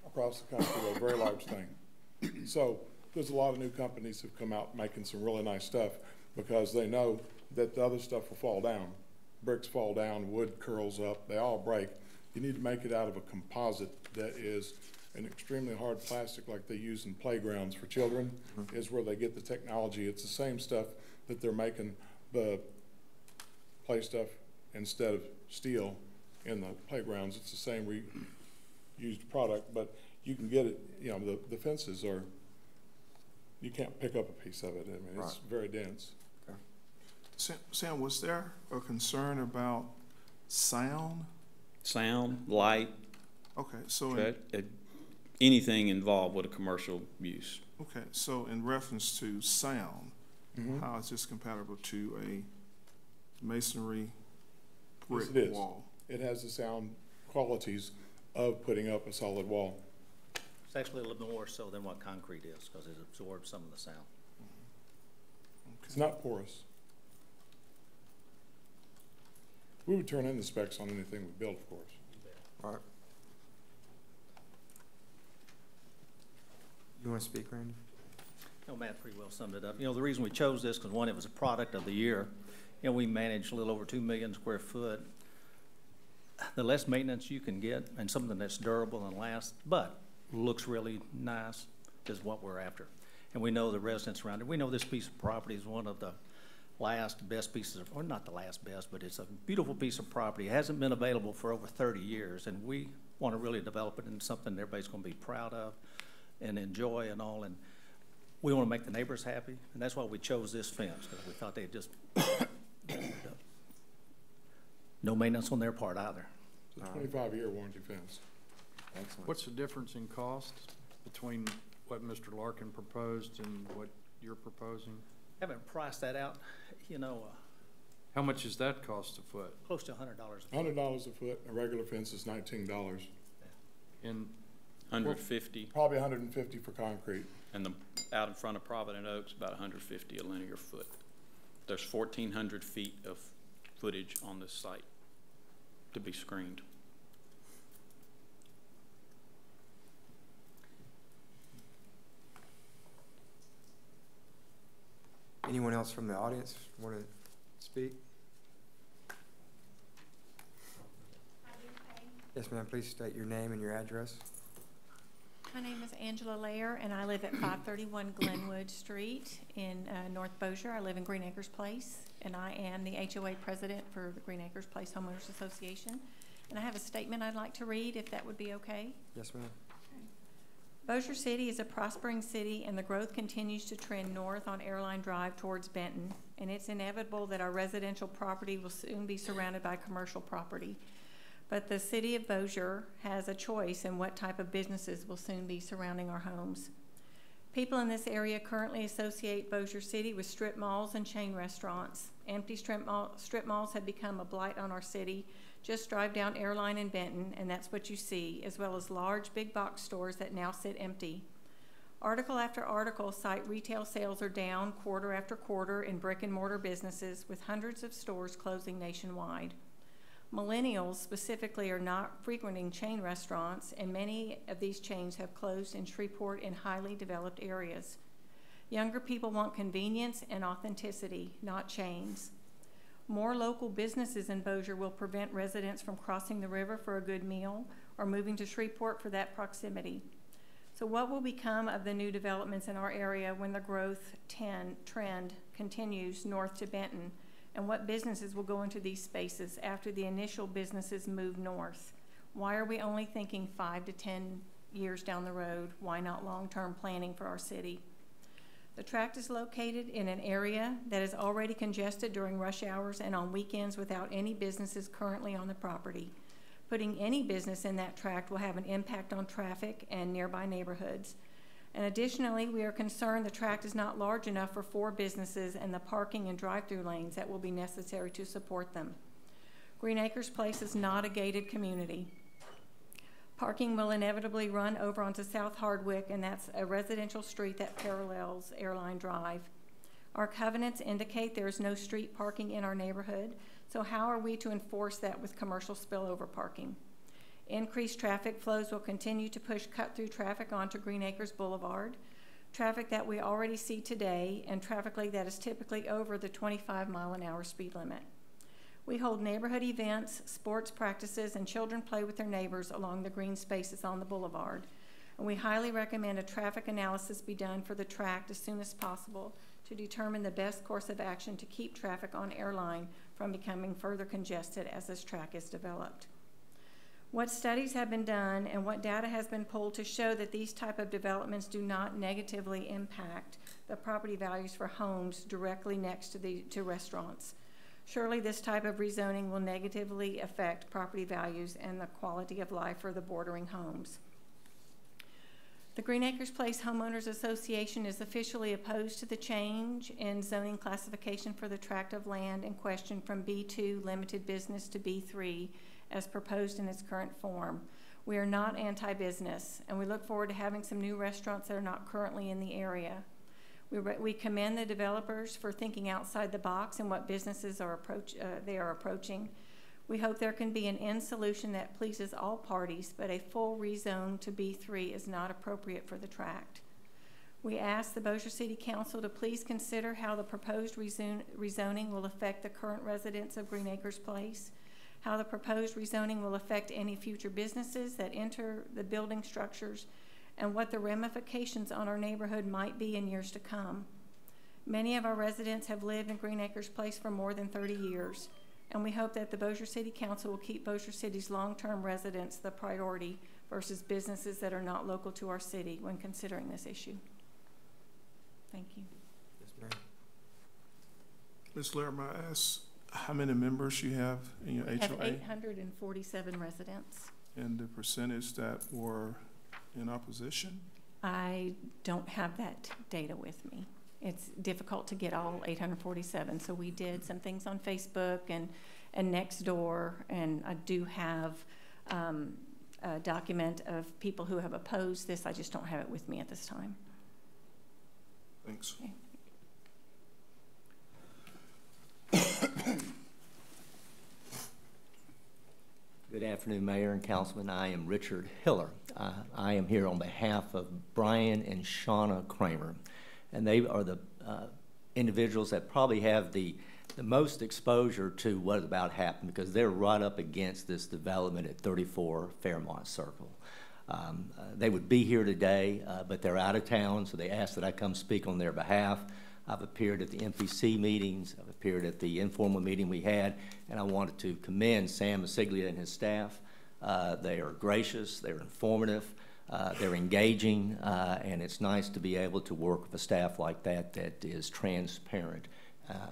across the country a very large thing. So there's a lot of new companies who've come out making some really nice stuff because they know that the other stuff will fall down. Bricks fall down, wood curls up, they all break. You need to make it out of a composite that is an extremely hard plastic like they use in playgrounds for children, is where they get the technology. It's the same stuff that they're making the play stuff instead of steel in the playgrounds. It's the same reused product, but you can get it, you know, the fences are, you can't pick up a piece of it. I mean, it's very dense. Sam, was there a concern about sound? Sound, light, Okay, so anything involved with a commercial use. okay, so in reference to sound, how is this compatible to a masonry brick Yes, it is. wall? It has the sound qualities of putting up a solid wall. It's actually a little more so than what concrete is, because it absorbs some of the sound. It's not porous. We would turn in the specs on anything we build, of course. All right. You want to speak, Randy? No, Matt pretty well summed it up. You know, the reason we chose this, because one, it was a product of the year. You know, we manage a little over 2 million square foot. The less maintenance you can get and something that's durable and lasts, but looks really nice is what we're after. And we know the residents around it. We know this piece of property is one of the best pieces of, or not the last best, but it's a beautiful piece of property. It hasn't been available for over 30 years, and we want to really develop it into something everybody's going to be proud of and enjoy and all. And we want to make the neighbors happy, and that's why we chose this fence, because we thought they'd just no maintenance on their part either. It's a 25-year warranty fence. Excellent. What's the difference in cost between what Mr. Larkin proposed and what you're proposing? Haven't priced that out, you know, How much does that cost a foot? close to $100 a foot. $100 a foot. A regular fence is $19. And 150, Probably $150 for concrete. and out in front of Provident Oaks, about 150 a linear foot. There's 1,400 feet of footage on this site to be screened. Anyone else from the audience want to speak? Yes, ma'am. Please state your name and your address. My name is Angela Lair, and I live at 531 Glenwood Street in North Bossier. I live in Green Acres Place, and I am the HOA president for the Green Acres Place Homeowners Association. And I have a statement I'd like to read, if that would be okay. Yes, ma'am. Bossier City is a prospering city, and the growth continues to trend north on Airline Drive towards Benton, and it's inevitable that our residential property will soon be surrounded by commercial property. But the city of Bossier has a choice in what type of businesses will soon be surrounding our homes. People in this area currently associate Bossier City with strip malls and chain restaurants. Empty strip malls have become a blight on our city. Just drive down Airline in Benton, and that's what you see, as well as large big box stores that now sit empty. Article after article cite retail sales are down quarter after quarter in brick and mortar businesses, with hundreds of stores closing nationwide. Millennials specifically are not frequenting chain restaurants, and many of these chains have closed in Shreveport and highly developed areas. Younger people want convenience and authenticity, not chains. More local businesses in Bossier will prevent residents from crossing the river for a good meal or moving to Shreveport for that proximity. So what will become of the new developments in our area when the growth trend continues north to Benton? And what businesses will go into these spaces after the initial businesses move north? Why are we only thinking 5 to 10 years down the road? Why not long-term planning for our city? The tract is located in an area that is already congested during rush hours and on weekends without any businesses currently on the property. Putting any business in that tract will have an impact on traffic and nearby neighborhoods. And additionally, we are concerned the tract is not large enough for 4 businesses and the parking and drive-through lanes that will be necessary to support them. Green Acres Place is not a gated community. Parking will inevitably run over onto South Hardwick, and that's a residential street that parallels Airline Drive. Our covenants indicate there is no street parking in our neighborhood, so how are we to enforce that with commercial spillover parking? Increased traffic flows will continue to push cut-through traffic onto Green Acres Boulevard, traffic that we already see today, and traffic that is typically over the 25-mile-an-hour speed limit. We hold neighborhood events, sports practices, and children play with their neighbors along the green spaces on the boulevard. And we highly recommend a traffic analysis be done for the tract as soon as possible to determine the best course of action to keep traffic on Airline from becoming further congested as this tract is developed. What studies have been done and what data has been pulled to show that these type of developments do not negatively impact the property values for homes directly next to restaurants? Surely this type of rezoning will negatively affect property values and the quality of life for the bordering homes. The Green Acres Place Homeowners Association is officially opposed to the change in zoning classification for the tract of land in question from B2 limited business to B3 as proposed in its current form. We are not anti-business, and we look forward to having some new restaurants that are not currently in the area. We commend the developers for thinking outside the box and what businesses they are approaching. We hope there can be an end solution that pleases all parties, but a full rezone to B3 is not appropriate for the tract. We ask the Bossier City Council to please consider how the proposed rezoning will affect the current residents of Green Acres Place, how the proposed rezoning will affect any future businesses that enter the building structures, and what the ramifications on our neighborhood might be in years to come. Many of our residents have lived in Green Acres Place for more than 30 years, and we hope that the Bossier City Council will keep Bossier City's long-term residents the priority versus businesses that are not local to our city when considering this issue. Thank you. Yes, ma'am. Ms. Laird, may I ask how many members you have in your HOA? We have 847 residents. And the percentage that were in opposition? I don't have that data with me. It's difficult to get all 847. So we did some things on Facebook and Nextdoor, and I do have a document of people who have opposed this. I just don't have it with me at this time. Thanks. Okay. Good afternoon, Mayor and Councilman. I am Richard Hiller. I am here on behalf of Brian and Shauna Kramer, and they are the individuals that probably have the most exposure to what is about to happen, because they're right up against this development at 34 Fairmont Circle. They would be here today, but they're out of town, so they asked that I come speak on their behalf. I've appeared at the MPC meetings, I've appeared at the informal meeting we had, and I wanted to commend Sam Masiglia and his staff. They are gracious, they're informative, they're engaging, and it's nice to be able to work with a staff like that that is transparent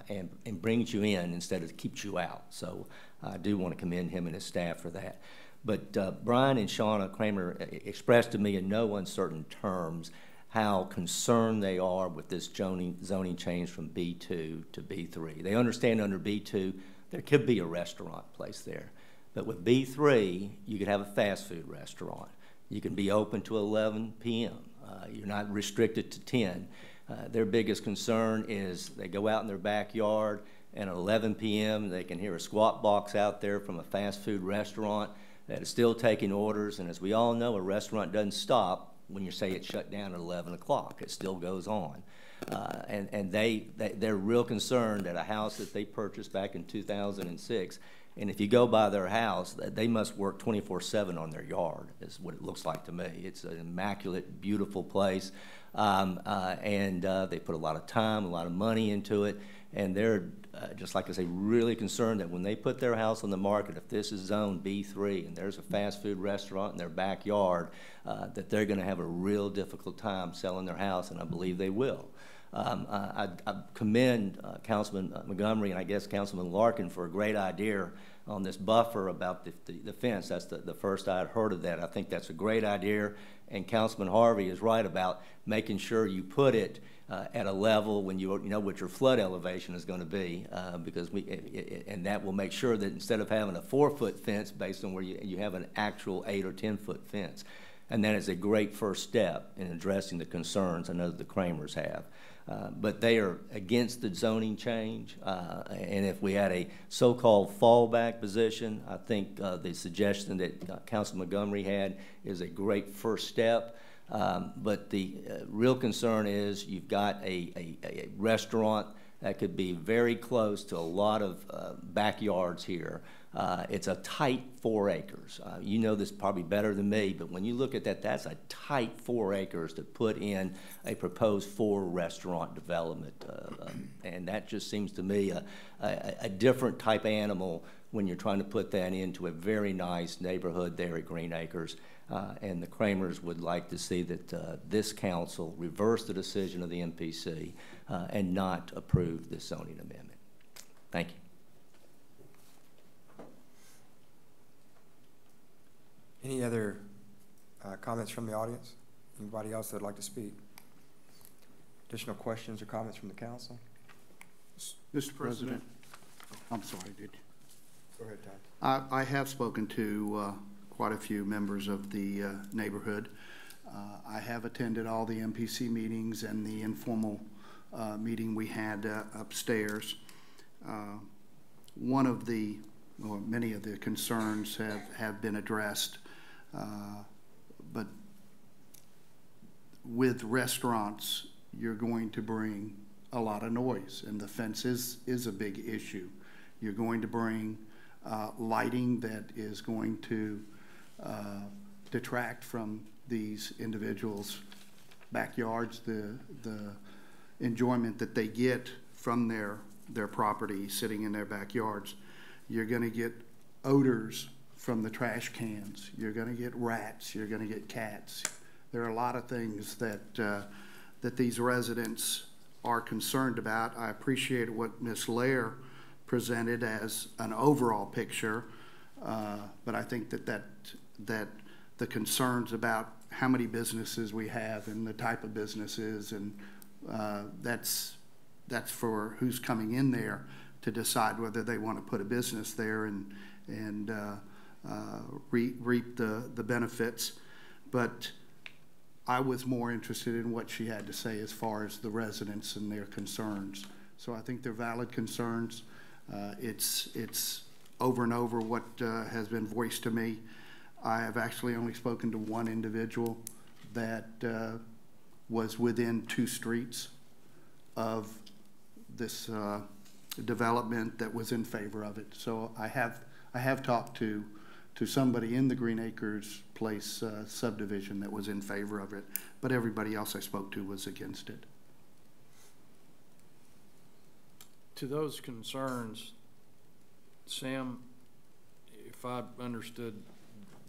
and brings you in instead of keeps you out. So I do want to commend him and his staff for that. But Brian and Shauna Kramer expressed to me in no uncertain terms how concerned they are with this zoning change from B2 to B3. They understand under B2 there could be a restaurant place there. But with B3, you could have a fast food restaurant. You can be open to 11 p.m. You're not restricted to 10. Their biggest concern is they go out in their backyard, and at 11 p.m. they can hear a squawk box out there from a fast food restaurant that is still taking orders. And as we all know, a restaurant doesn't stop when you say it's shut down at 11 o'clock. It still goes on. And they're real concerned that a house that they purchased back in 2006, and if you go by their house, they must work 24/7 on their yard, is what it looks like to me. It's an immaculate, beautiful place, and they put a lot of time, a lot of money into it, and they're, just like I say, really concerned that when they put their house on the market, if this is zone B3 and there's a fast food restaurant in their backyard, that they're going to have a real difficult time selling their house, and I believe they will. I commend Councilman Montgomery and I guess Councilman Larkin for a great idea on this buffer about the fence. That's the first I had heard of that. I think that's a great idea, and Councilman Harvey is right about making sure you put it at a level when you know what your flood elevation is going to be, because and that will make sure that instead of having a 4-foot fence based on where you have an actual 8 or 10-foot fence. And that is a great first step in addressing the concerns I know that the Kramers have. But they are against the zoning change, and if we had a so-called fallback position, I think the suggestion that Councilman Montgomery had is a great first step. But the real concern is you've got a restaurant that could be very close to a lot of backyards here. It's a tight 4 acres. You know this probably better than me, but when you look at that, that's a tight 4 acres to put in a proposed 4 restaurant development. And that just seems to me a different type of animal when you're trying to put that into a very nice neighborhood there at Green Acres. And the Kramers would like to see that this council reverse the decision of the MPC and not approve this zoning amendment. Thank you. Any other comments from the audience? Anybody else that would like to speak? Additional questions or comments from the council? Mr. President, I'm sorry, did you? Go ahead, Todd. I have spoken to quite a few members of the neighborhood. I have attended all the MPC meetings and the informal meeting we had upstairs. One of the, or many of the concerns have been addressed, but with restaurants, you're going to bring a lot of noise, and the fence is a big issue. You're going to bring lighting that is going to detract from these individuals' backyards, the enjoyment that they get from their property sitting in their backyards. You're going to get odors from the trash cans. You're going to get rats. You're going to get cats. There are a lot of things that that these residents are concerned about. I appreciate what Ms. Lair presented as an overall picture, but I think that the concerns about how many businesses we have and the type of businesses, and that's for who's coming in there to decide whether they want to put a business there and reap the benefits. But I was more interested in what she had to say as far as the residents and their concerns. So I think they're valid concerns. It's over and over what has been voiced to me. I have actually only spoken to one individual that was within 2 streets of this development that was in favor of it. So I have talked to somebody in the Green Acres Place subdivision that was in favor of it, but everybody else I spoke to was against it. To those concerns, Sam, if I understood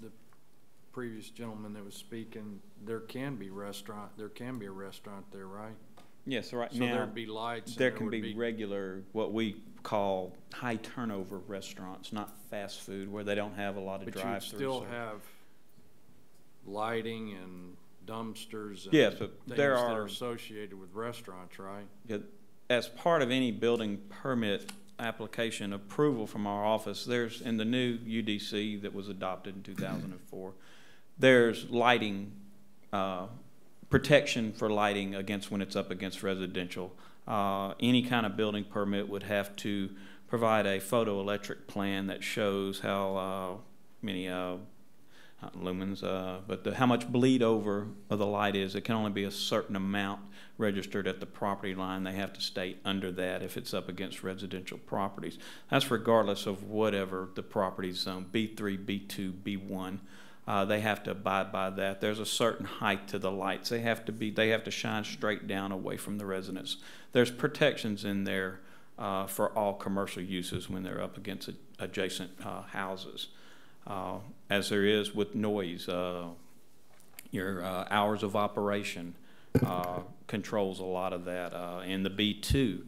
the previous gentleman that was speaking, there can be a restaurant there, right? Yes, right so now. So there'd be lights. There can be regular, what we call high turnover restaurants, not fast food, where they don't have a lot of drive-throughs. But you still have lighting and dumpsters and yes, but things that are associated with restaurants, right? As part of any building permit application approval from our office, there's in the new UDC that was adopted in 2004, there's lighting protection for lighting against when it's up against residential. Any kind of building permit would have to provide a photoelectric plan that shows how many lumens, but how much bleed over of the light is. It can only be a certain amount registered at the property line. They have to stay under that if it's up against residential properties. That's regardless of whatever the property zone, B3, B2, B1. They have to abide by that. There's a certain height to the lights. They have to shine straight down away from the residents. There's protections in there for all commercial uses when they're up against adjacent houses. As there is with noise, your hours of operation controls a lot of that. In the B2,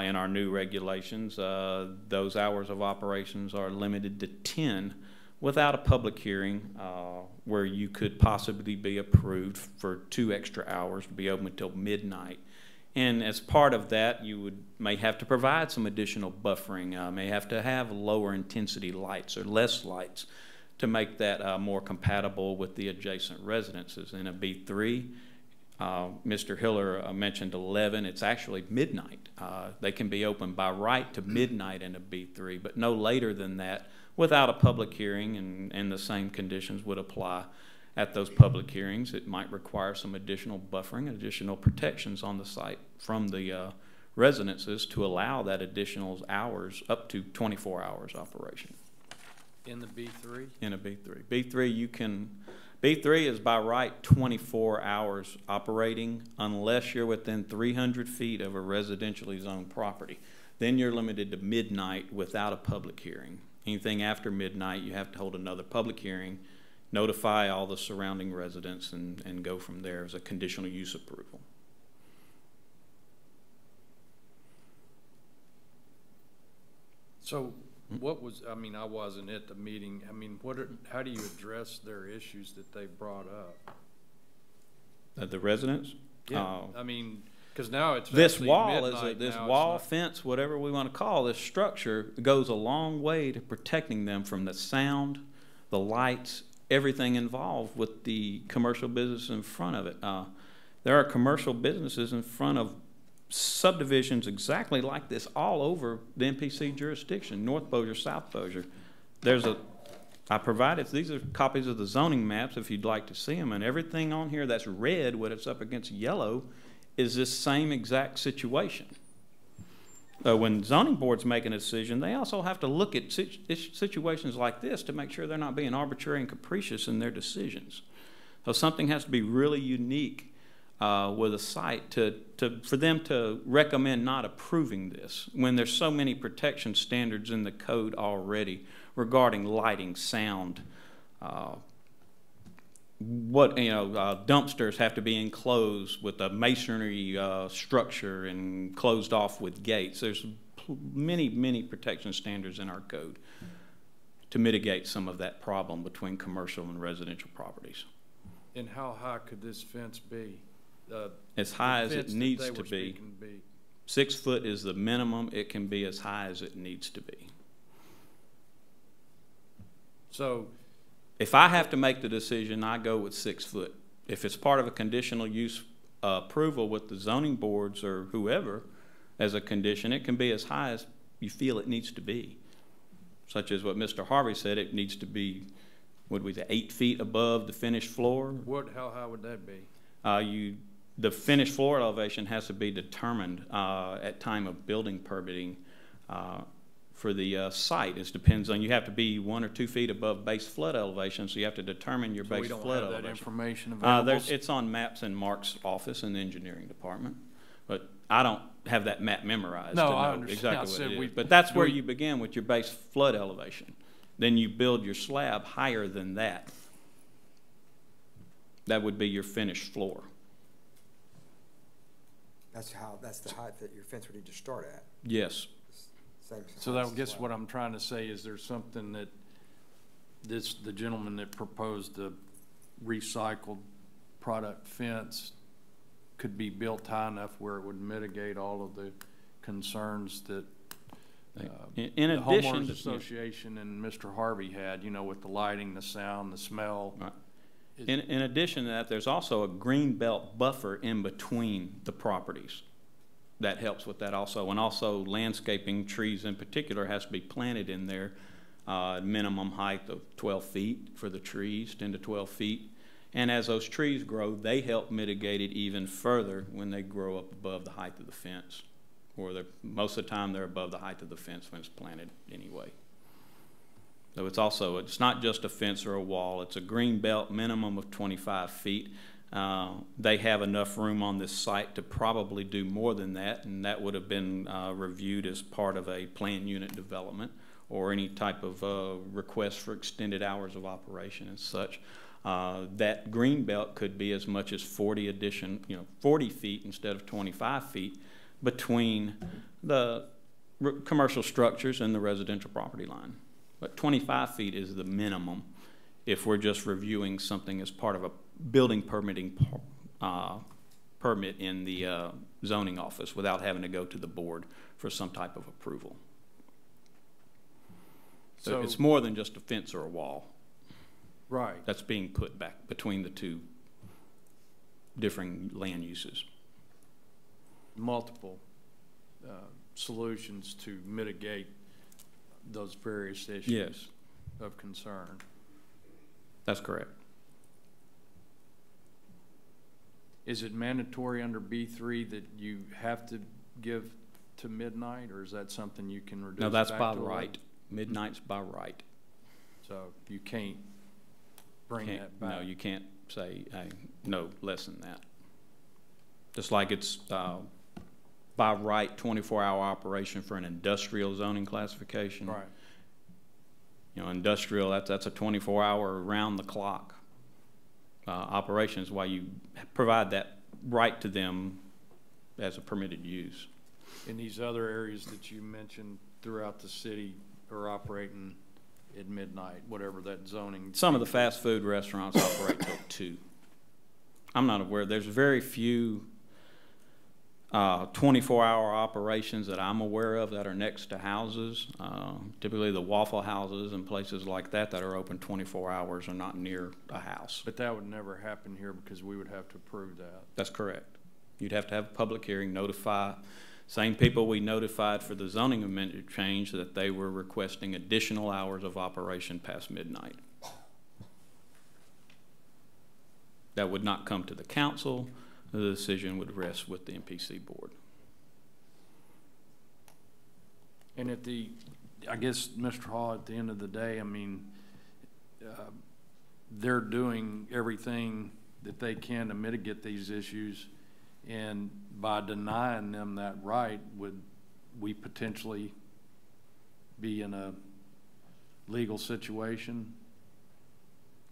in our new regulations, those hours of operations are limited to 10 without a public hearing, where you could possibly be approved for 2 extra hours to be open until midnight. And as part of that, you may have to provide some additional buffering, may have to have lower intensity lights or less lights to make that more compatible with the adjacent residences. In a B3, Mr. Hiller mentioned 11. It's actually midnight. They can be open by right to midnight in a B3, but no later than that without a public hearing, and the same conditions would apply at those public hearings. It might require some additional buffering, additional protections on the site from the residences to allow that additional hours, up to 24 hours operation. In the B3? In a B3. B3 is by right 24 hours operating unless you're within 300 feet of a residentially zoned property. Then you're limited to midnight without a public hearing. Anything after midnight, you have to hold another public hearing, notify all the surrounding residents, and go from there as a conditional use approval. So what was, I mean, I wasn't at the meeting. I mean, how do you address their issues that they brought up? The residents? Yeah, I mean, because now it's this actually wall is midnight this now, wall, it's not- fence, whatever we want to call this structure, goes a long way to protecting them from the sound, the lights, everything involved with the commercial business in front of it. There are commercial businesses in front of subdivisions exactly like this all over the NPC jurisdiction, North Bossier, South Bossier. I provided, these are copies of the zoning maps if you'd like to see them, and everything on here that's red, when it's up against yellow, is this same exact situation. When zoning board's making a decision, they also have to look at situations like this to make sure they're not being arbitrary and capricious in their decisions. So something has to be really unique with a site for them to recommend not approving this when there's so many protection standards in the code already regarding lighting, sound, dumpsters have to be enclosed with a masonry structure and closed off with gates. There's many protection standards in our code to mitigate some of that problem between commercial and residential properties. And how high could this fence be? As high as it needs to be. 6 foot is the minimum. It can be as high as it needs to be. So if I have to make the decision, I go with 6 foot. If it's part of a conditional use approval with the zoning boards or whoever as a condition, it can be as high as you feel it needs to be. Such as what Mr. Harvey said, it needs to be, what would we say, 8 feet above the finished floor. How high would that be? The finished floor elevation has to be determined at time of building permitting for the site. It depends on, you have to be 1 or 2 feet above base flood elevation, so you have to determine your base flood elevation. We don't have that information available? It's on maps in Mark's office in the engineering department, but I don't have that map memorized to know exactly what it is. But that's where you begin with your base flood elevation. Then you build your slab higher than that. That would be your finished floor. That's the height that your fence would need to start at. Yes. So I guess what I'm trying to say is there's something that the gentleman that proposed the recycled product fence could be built high enough where it would mitigate all of the concerns that in the addition homeowners association and Mr. Harvey had, with the lighting, the sound, the smell. Right. In addition to that, there's also a green belt buffer in between the properties. That helps with that also. And also landscaping, trees in particular, has to be planted in there. Minimum height of 12 feet for the trees, 10 to 12 feet. And as those trees grow, they help mitigate it even further when they grow up above the height of the fence. Or most of the time they're above the height of the fence when it's planted anyway. So it's not just a fence or a wall. It's a green belt minimum of 25 feet. They have enough room on this site to probably do more than that, and that would have been reviewed as part of a planned unit development or any type of request for extended hours of operation and such. That green belt could be as much as 40 feet instead of 25 feet between the commercial structures and the residential property line. But 25 feet is the minimum if we're just reviewing something as part of a building permitting permit in the zoning office without having to go to the board for some type of approval. So it's more than just a fence or a wall. Right. That's being put back between the two differing land uses. Multiple solutions to mitigate those various issues of concern. That's correct. Is it mandatory under B3 that you have to give to midnight, or is that something you can reduce? No, that's back by to right. Midnight's by right. So you can't bring that back? No, you can't say no less than that. Just like it's by right 24-hour operation for an industrial zoning classification. Right. You know, industrial, that's a 24-hour round-the-clock operations while you provide that right to them as a permitted use. In these other areas that you mentioned throughout the city are operating at midnight, whatever that zoning. Some of the fast food restaurants operate till 2. I'm not aware. There's very few 24-hour operations that I'm aware of that are next to houses. Typically the Waffle Houses and places like that are open 24 hours are not near a house. But that would never happen here because we would have to approve that. That's correct. You'd have to have a public hearing, notify, same people we notified for the zoning amendment change that they were requesting additional hours of operation past midnight. That would not come to the council. The decision would rest with the MPC board. And I guess, Mr. Hall, at the end of the day, I mean, they're doing everything that they can to mitigate these issues, and by denying them that right, would we potentially be in a legal situation?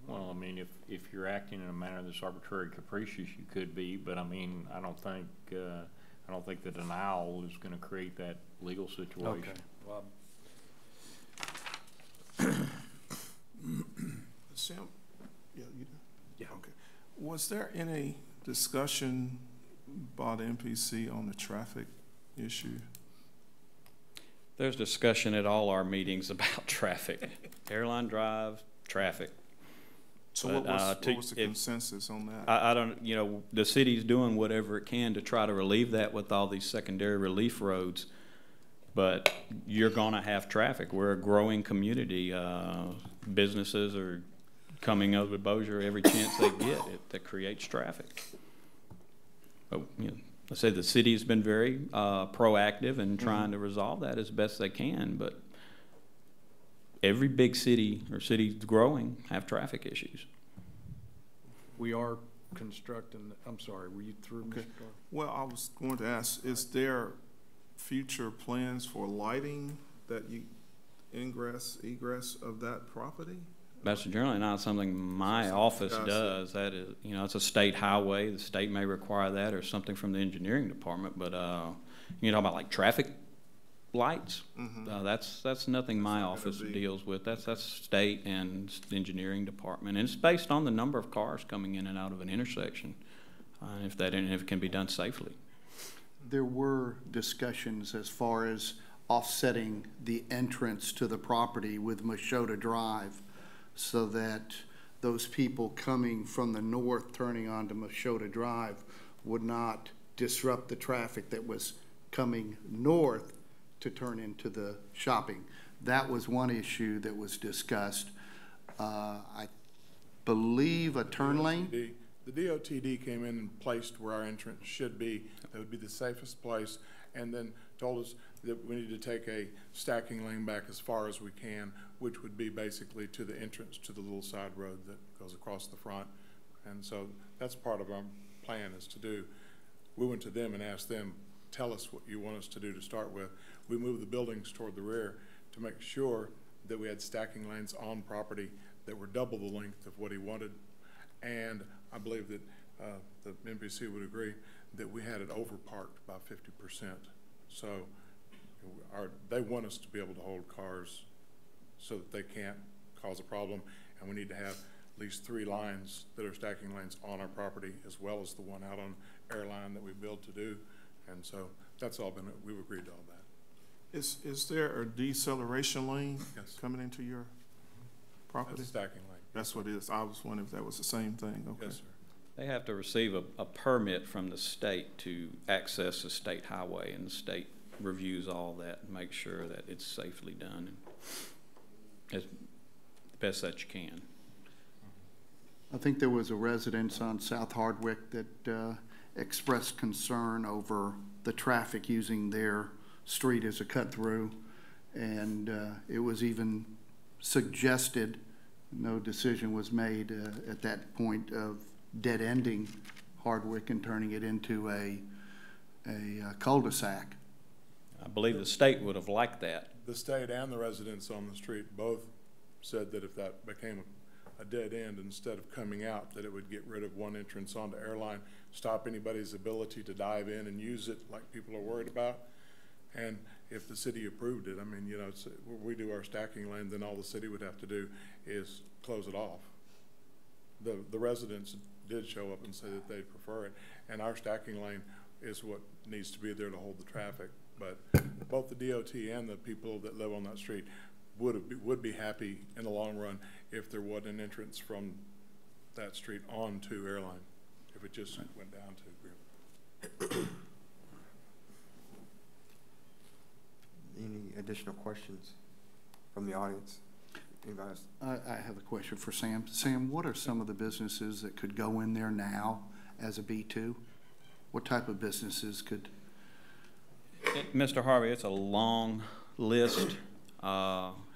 Well, I mean, if you're acting in a manner that's arbitrary, capricious, you could be, but I mean, I don't think the denial is going to create that legal situation. Okay. Well, Sam, yeah, you do? Yeah. Okay. Was there any discussion by the MPC on the traffic issue? There's discussion at all our meetings about traffic, Airline Drive, traffic. So what was the consensus on that? I don't, you know, the city's doing whatever it can to try to relieve that with all these secondary relief roads, but you're gonna have traffic. We're a growing community. Businesses are coming over to Bossier every chance they get. That creates traffic. But, you know, I said the city's been very proactive in trying to resolve that as best they can, but every big city or cities growing have traffic issues. we are constructing, I'm sorry, were you through, Mr. Clark? Well, I was going to ask, is there future plans for lighting that you egress of that property? That's generally not something my office does. That is, you know, it's a state highway. The state may require that or something from the engineering department. But you know, about like traffic lights, that's nothing my office deals with. That's state and engineering department, and it's based on the number of cars coming in and out of an intersection, if it can be done safely. There were discussions as far as offsetting the entrance to the property with Machota Drive, so that those people coming from the north turning onto Machota Drive would not disrupt the traffic that was coming north to turn into the shopping. That was one issue that was discussed. I believe a turn lane. The DOTD came in and placed where our entrance should be. That would be the safest place, and then told us that we need to take a stacking lane back as far as we can, which would be basically to the entrance to the little side road that goes across the front. And so that's part of our plan is to do. We went to them and asked them, tell us what you want us to do to start with. We moved the buildings toward the rear to make sure that we had stacking lanes on property that were double the length of what he wanted. And I believe that the MPC would agree that we had it overparked by 50%. So they want us to be able to hold cars so that they can't cause a problem, and we need to have at least 3 lines that are stacking lanes on our property, as well as the one out on Airline that we built to do. And so that's all been, we've agreed to all that. Is there a deceleration lane coming into your property? That's a stacking lane. That's what it is. I was wondering if that was the same thing. Okay. Yes, sir. They have to receive a permit from the state to access the state highway, and the state reviews all that and makes sure that it's safely done as best that you can. I think there was a residence on South Hardwick that expressed concern over the traffic using their street as a cut through, and it was even suggested, no decision was made at that point, of dead ending Hardwick and turning it into a cul-de-sac. I believe the state would have liked that. The state and the residents on the street both said that if that became a dead end, instead of coming out, that it would get rid of one entrance onto Airline, stop anybody's ability to dive in and use it like people are worried about. And if the city approved it, I mean, you know, we do our stacking lane, then all the city would have to do is close it off. The residents did show up and say that they'd prefer it, and our stacking lane is what needs to be there to hold the traffic. But both the DOT and the people that live on that street would be happy in the long run if there wasn't an entrance from that street onto Airline, if it just went down to Grill. Any additional questions from the audience? Anybody else? I have a question for Sam. Sam, what are some of the businesses that could go in there now as a B2? What type of businesses could? Mr. Harvey, it's a long list.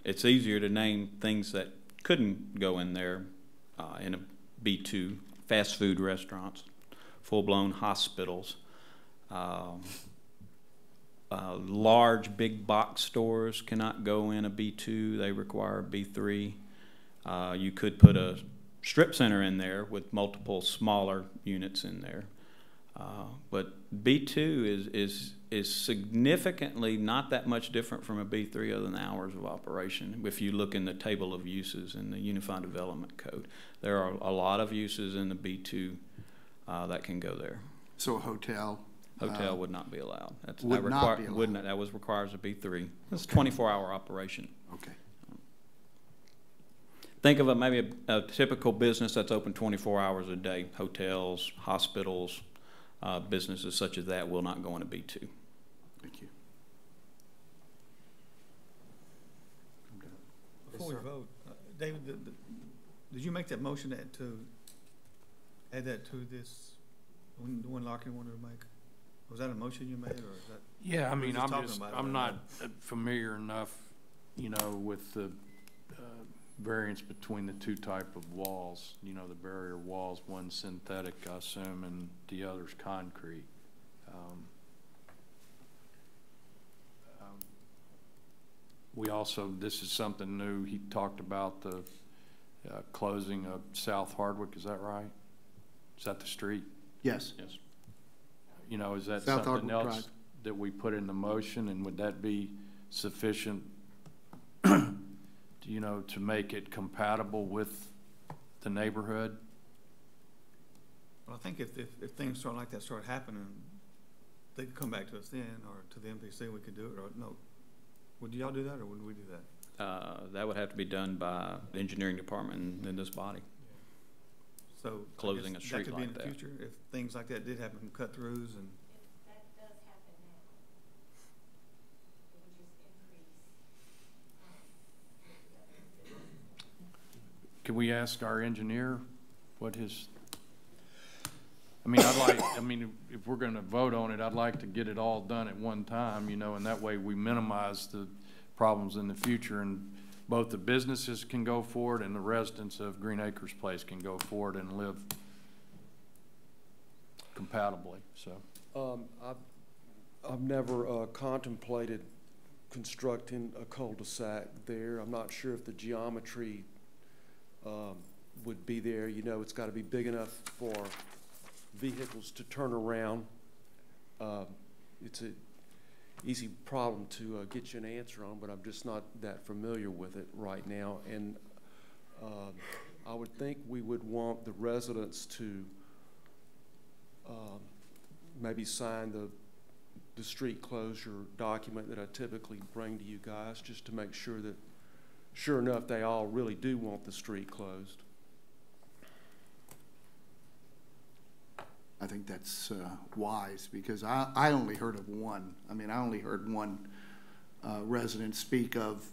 It's easier to name things that couldn't go in there in a B2, fast food restaurants, full-blown hospitals, large big box stores cannot go in a B2, they require a B3. You could put a strip center in there with multiple smaller units in there. But B2 is significantly not that much different from a B3 other than the hours of operation. If you look in the table of uses in the Unified Development Code, there are a lot of uses in the B2 that can go there. So a hotel? Hotel would not be allowed. That requires a B3. It's a 24-hour operation. Okay. Think of maybe a typical business that's open 24 hours a day. Hotels, hospitals, businesses such as that will not go in a B2. Thank you. Before we vote, David, did you make that motion to add that to this, the one Larkin wanted to make? Was that a motion you made, or is that? Yeah, I mean, I'm not familiar enough, you know, with the variance between the two type of walls. You know, the barrier walls, one synthetic, I assume, and the other's concrete. We also, this is something new, he talked about the closing of South Hardwick, is that right? Is that the street? Yes. Yes. You know, is that South something Hardwick else Drive that we put in the motion, and would that be sufficient, you know, to make it compatible with the neighborhood? Well, I think if things start happening, they could come back to us then, or to the MPC, we could do it, or no. Would y'all do that, or would we do that? That would have to be done by the engineering department in this body. So closing a street like that. That could be in the future if things like that did happen, cut-throughs and. If that does happen now, it would just increase. Can we ask our engineer what his, I mean, I mean, if we're gonna vote on it, I'd like to get it all done at one time, you know, and that way we minimize the problems in the future, and both the businesses can go forward and the residents of Green Acres Place can go forward and live compatibly, so. I've never contemplated constructing a cul-de-sac there. I'm not sure if the geometry would be there. You know, it's got to be big enough for vehicles to turn around. It's an easy problem to get you an answer on, but I'm just not that familiar with it right now. And I would think we would want the residents to maybe sign the street closure document that I typically bring to you guys, just to make sure that, sure enough, they all really do want the street closed. I think that's wise, because I only heard of one. I mean, I only heard one resident speak of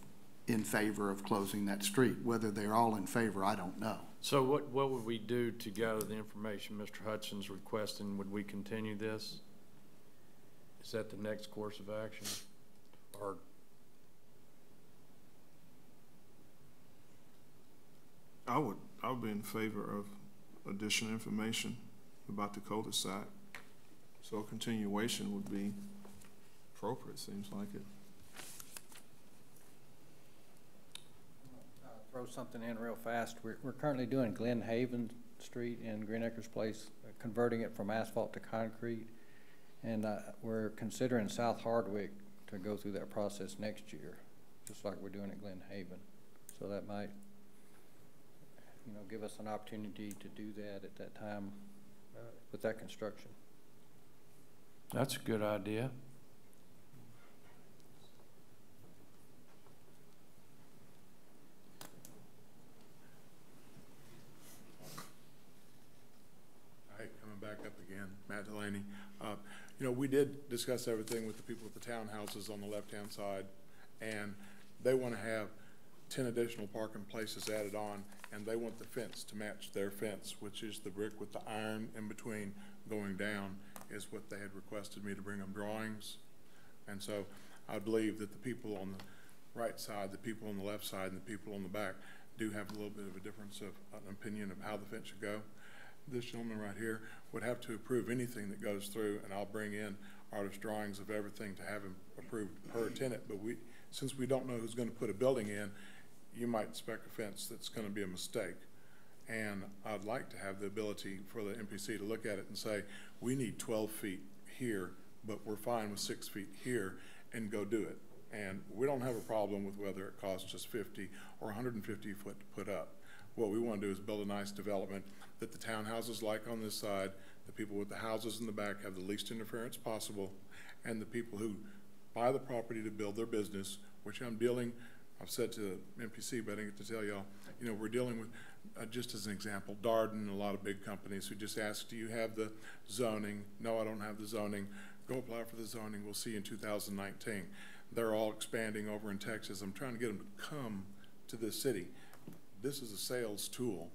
in favor of closing that street. Whether they're all in favor, I don't know. So what would we do to gather the information Mr. Hudson's requesting? Would we continue this? Is that the next course of action? Or I would be in favor of additional information about the cul-de-sac. So a continuation would be appropriate, seems like it. throw something in real fast. We're currently doing Glen Haven Street in Green Acres Place, converting it from asphalt to concrete. And we're considering South Hardwick to go through that process next year, just like we're doing at Glen Haven. So that might, you know, give us an opportunity to do that at that time with that construction. That's a good idea. Back up again, Matt Delaney. You know, we did discuss everything with the people at the townhouses on the left-hand side, and they want to have 10 additional parking places added on, and they want the fence to match their fence, which is the brick with the iron in between going down, is what they had requested me to bring them drawings. And so I believe that the people on the right side, the people on the left side, and the people on the back do have a little bit of a difference of an opinion of how the fence should go. This gentleman right here would have to approve anything that goes through, and I'll bring in artist drawings of everything to have him approved per tenant. But since we don't know who's going to put a building in, you might spec a fence that's going to be a mistake. And I'd like to have the ability for the MPC to look at it and say, we need 12 feet here, but we're fine with 6 feet here, and go do it. And we don't have a problem with whether it costs us 50 or 150 foot to put up. What we want to do is build a nice development that the townhouses like on this side, the people with the houses in the back have the least interference possible, and the people who buy the property to build their business, which I've said to the MPC, but I didn't get to tell y'all, you know, we're dealing with, just as an example, Darden, a lot of big companies who just ask, do you have the zoning? No, I don't have the zoning. Go apply for the zoning. We'll see you in 2019. They're all expanding over in Texas. I'm trying to get them to come to this city. This is a sales tool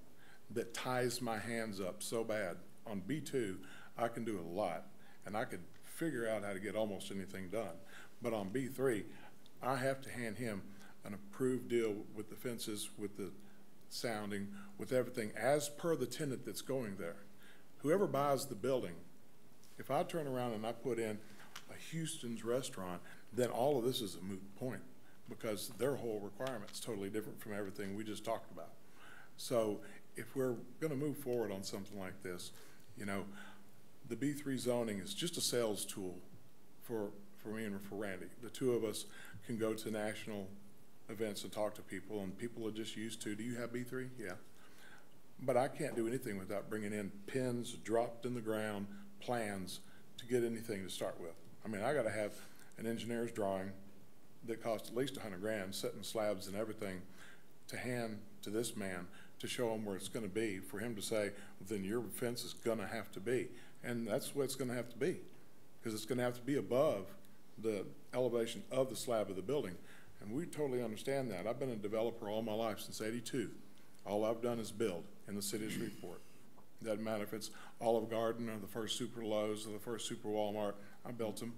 that ties my hands up so bad. On B2, I can do a lot, and I could figure out how to get almost anything done. But on B3, I have to hand him an approved deal with the fences, with the sounding, with everything, as per the tenant that's going there. Whoever buys the building, if I turn around and I put in a Houston's restaurant, then all of this is a moot point, because their whole requirement's totally different from everything we just talked about. So if we're going to move forward on something like this, you know, the B3 zoning is just a sales tool for me and for Randy. The two of us can go to national events and talk to people, and people are just used to, do you have B3? Yeah. But I can't do anything without bringing in pins dropped in the ground, plans to get anything to start with. I mean, I got to have an engineer's drawing that costs at least 100 grand, setting slabs and everything, to hand to this man to show him where it's going to be, for him to say, then your fence is going to have to be. And that's what it's going to have to be, because it's going to have to be above the elevation of the slab of the building. And we totally understand that. I've been a developer all my life, since '82. All I've done is build in the city of Shreveport. Doesn't matter if it's Olive Garden or the first Super Lowe's or the first Super Walmart, I built them.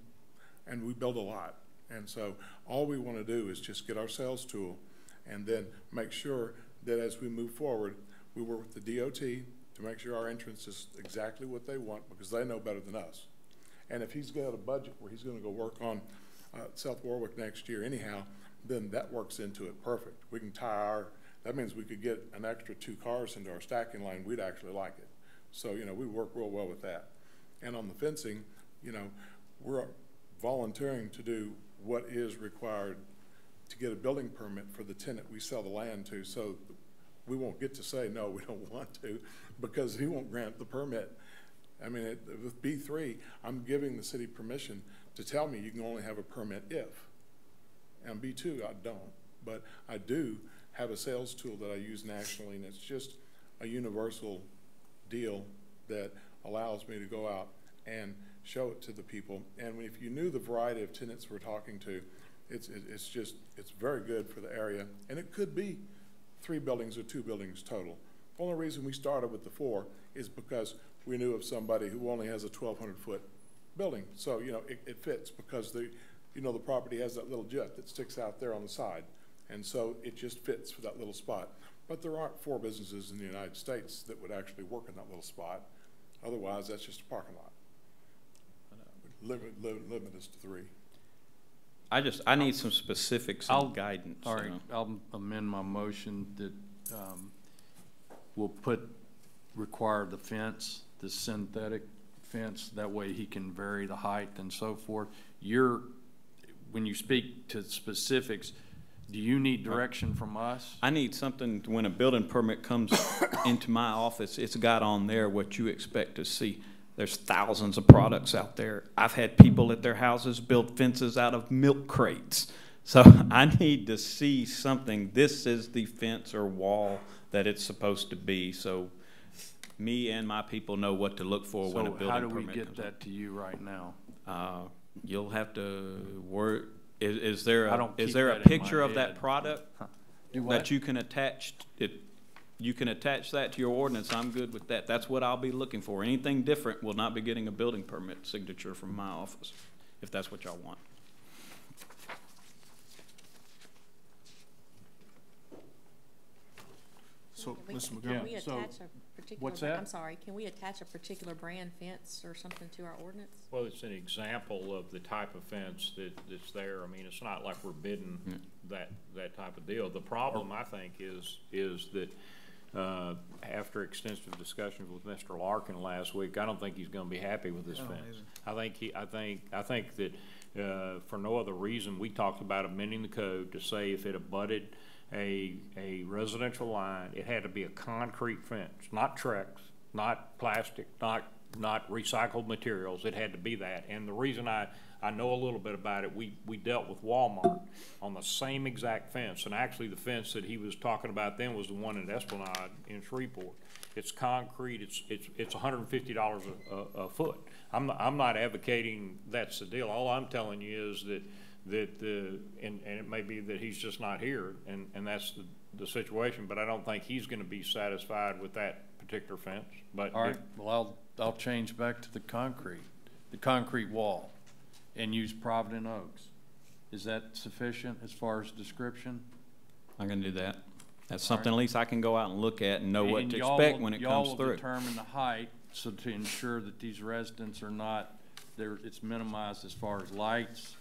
And we build a lot. And so all we want to do is just get our sales tool, and then make sure that as we move forward, we work with the DOT to make sure our entrance is exactly what they want, because they know better than us. And if he's got a budget where he's going to go work on South Warwick next year anyhow, then that works into it perfect. We can tie that means we could get an extra 2 cars into our stacking lane. We'd actually like it. So, you know, we work real well with that. And on the fencing, you know, we're volunteering to do what is required to get a building permit for the tenant we sell the land to. So we won't get to say, no, we don't want to, because he won't grant the permit. I mean, with B3, I'm giving the city permission to tell me you can only have a permit if. And B2, I don't. But I do have a sales tool that I use nationally, and it's just a universal deal that allows me to go out and show it to the people. And if you knew the variety of tenants we're talking to, it's very good for the area. And it could be 3 buildings or 2 buildings total. The only reason we started with the 4 is because we knew of somebody who only has a 1,200 foot building. So, you know, it fits, because the property has that little jet that sticks out there on the side. And so it just fits for that little spot. But there aren't 4 businesses in the United States that would actually work in that little spot. Otherwise, that's just a parking lot. Limit us to 3. I need some specifics and guidance. All right, I'll amend my motion that, we'll require the fence, the synthetic fence, that way he can vary the height and so forth. When you speak to specifics, do you need direction from us? I need something, when a building permit comes into my office, it's got on there what you expect to see. There's thousands of products out there. I've had people at their houses build fences out of milk crates. So I need to see something. This is the fence or wall that it's supposed to be. So me and my people know what to look for when a building permit comes. So how do we get that to you right now? You'll have to work. Is there a that picture of in my that head. product that you can attach? You can attach that to your ordinance. I'm good with that. That's what I'll be looking for. Anything different will not be getting a building permit signature from my office, if that's what y'all want. So, Can Mr. we McGowan, attach a particular? what's that? I'm sorry. Can we attach a particular brand fence or something to our ordinance? Well, it's an example of the type of fence that's there. I mean, it's not like we're bidding that type of deal. The problem, I think, is that after extensive discussions with Mr. Larkin last week, I don't think he's going to be happy with this fence. I think that for no other reason, we talked about amending the code to say if it abutted a residential line, it had to be a concrete fence, not Trex, not plastic, not recycled materials. It had to be that. And the reason I know a little bit about it, we dealt with Walmart on the same exact fence. And actually the fence that he was talking about then was the one in Esplanade in Shreveport. It's concrete, it's $150 a foot. I'm not advocating that's the deal. All I'm telling you is that and it may be that he's just not here, and that's the situation, but I don't think he's gonna be satisfied with that particular fence. But All right, well, I'll change back to the concrete wall, and use Provident Oaks. Is that sufficient as far as description? I'm gonna do that. That's something at least I can go out and look at and know what to expect when it comes Y'all will through. determine the height, so to ensure that these residents are not, it's minimized as far as lights,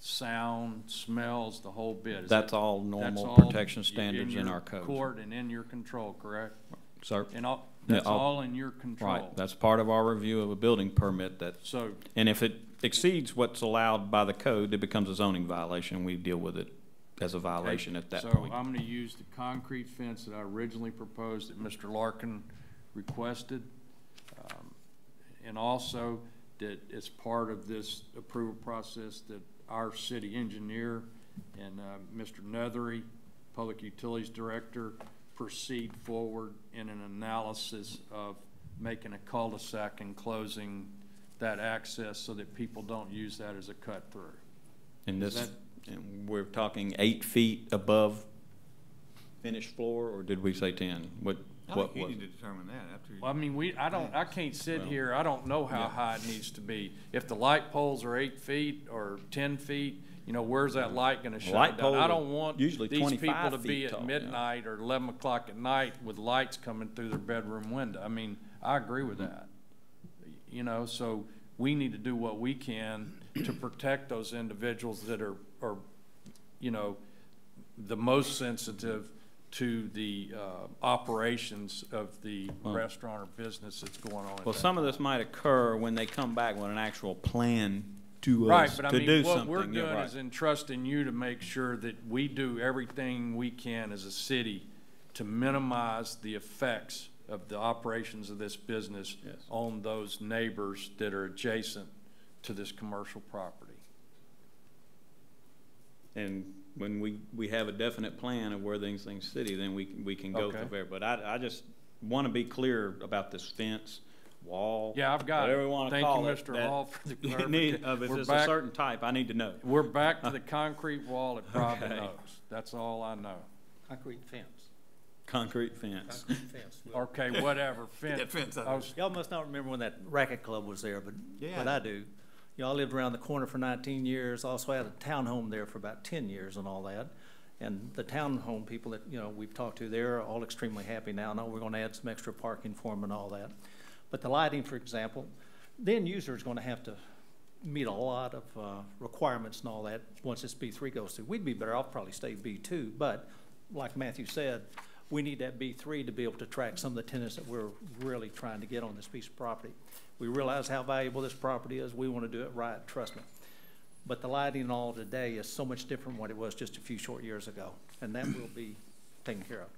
sound, smells, the whole bit. That's all normal protection standards in our code. Court and in your control, correct? Sir? That's all in your control. Right, that's part of our review of a building permit and if it exceeds what's allowed by the code, it becomes a zoning violation. We deal with it as a violation at that point. So I'm gonna use the concrete fence that I originally proposed that Mr. Larkin requested. And also that as part of this approval process that our city engineer and Mr. Nethery, Public Utilities Director, proceed forward in an analysis of making a cul-de-sac and closing that access so that people don't use that as a cut-through. And and we're talking 8 feet above finished floor, or did we say 10? What You need to determine that after you. Well, I mean, I can't sit here, I don't know how high it needs to be. If the light poles are 8 feet or 10 feet, you know, where's that light gonna shine Light down? poles I are don't want usually these 25 people to be feet at tall, midnight or 11 o'clock at night with lights coming through their bedroom window. I mean, I agree with that. You know, so we need to do what we can to protect those individuals that are, you know, the most sensitive to the operations of the restaurant or business that's going on. Well, some of this might occur when they come back with an actual plan to Right, us but I to mean, do what something. we're doing Yeah, right. is entrusting you to make sure that we do everything we can as a city to minimize the effects of the operations of this business on those neighbors that are adjacent to this commercial property. And when we have a definite plan of where these things city, then we can go from there. But I just want to be clear about this fence, wall. Yeah, I've got whatever it. we want to Thank call you, it. Mr. Hall, for the If clarification. it's a certain type, I need to know. We're back to the concrete wall at Provident Oaks. That's all I know. Concrete fence. Concrete fence. Concrete fence. Okay, whatever, fence. Y'all must not remember when that racket club was there, but Yeah. I do. Y'all lived around the corner for 19 years, also had a townhome there for about 10 years and all that. And the townhome people that, you know, we've talked to, they're all extremely happy now. No, we're gonna add some extra parking for them and all that. But the lighting, for example, the end user is gonna have to meet a lot of requirements and all that once this B3 goes through. We'd be better off probably stay B2, but like Matthew said, we need that B3 to be able to attract some of the tenants that we're really trying to get on this piece of property. We realize how valuable this property is. We want to do it right, trust me. But the lighting and all today is so much different from what it was just a few short years ago, and that will be taken care of.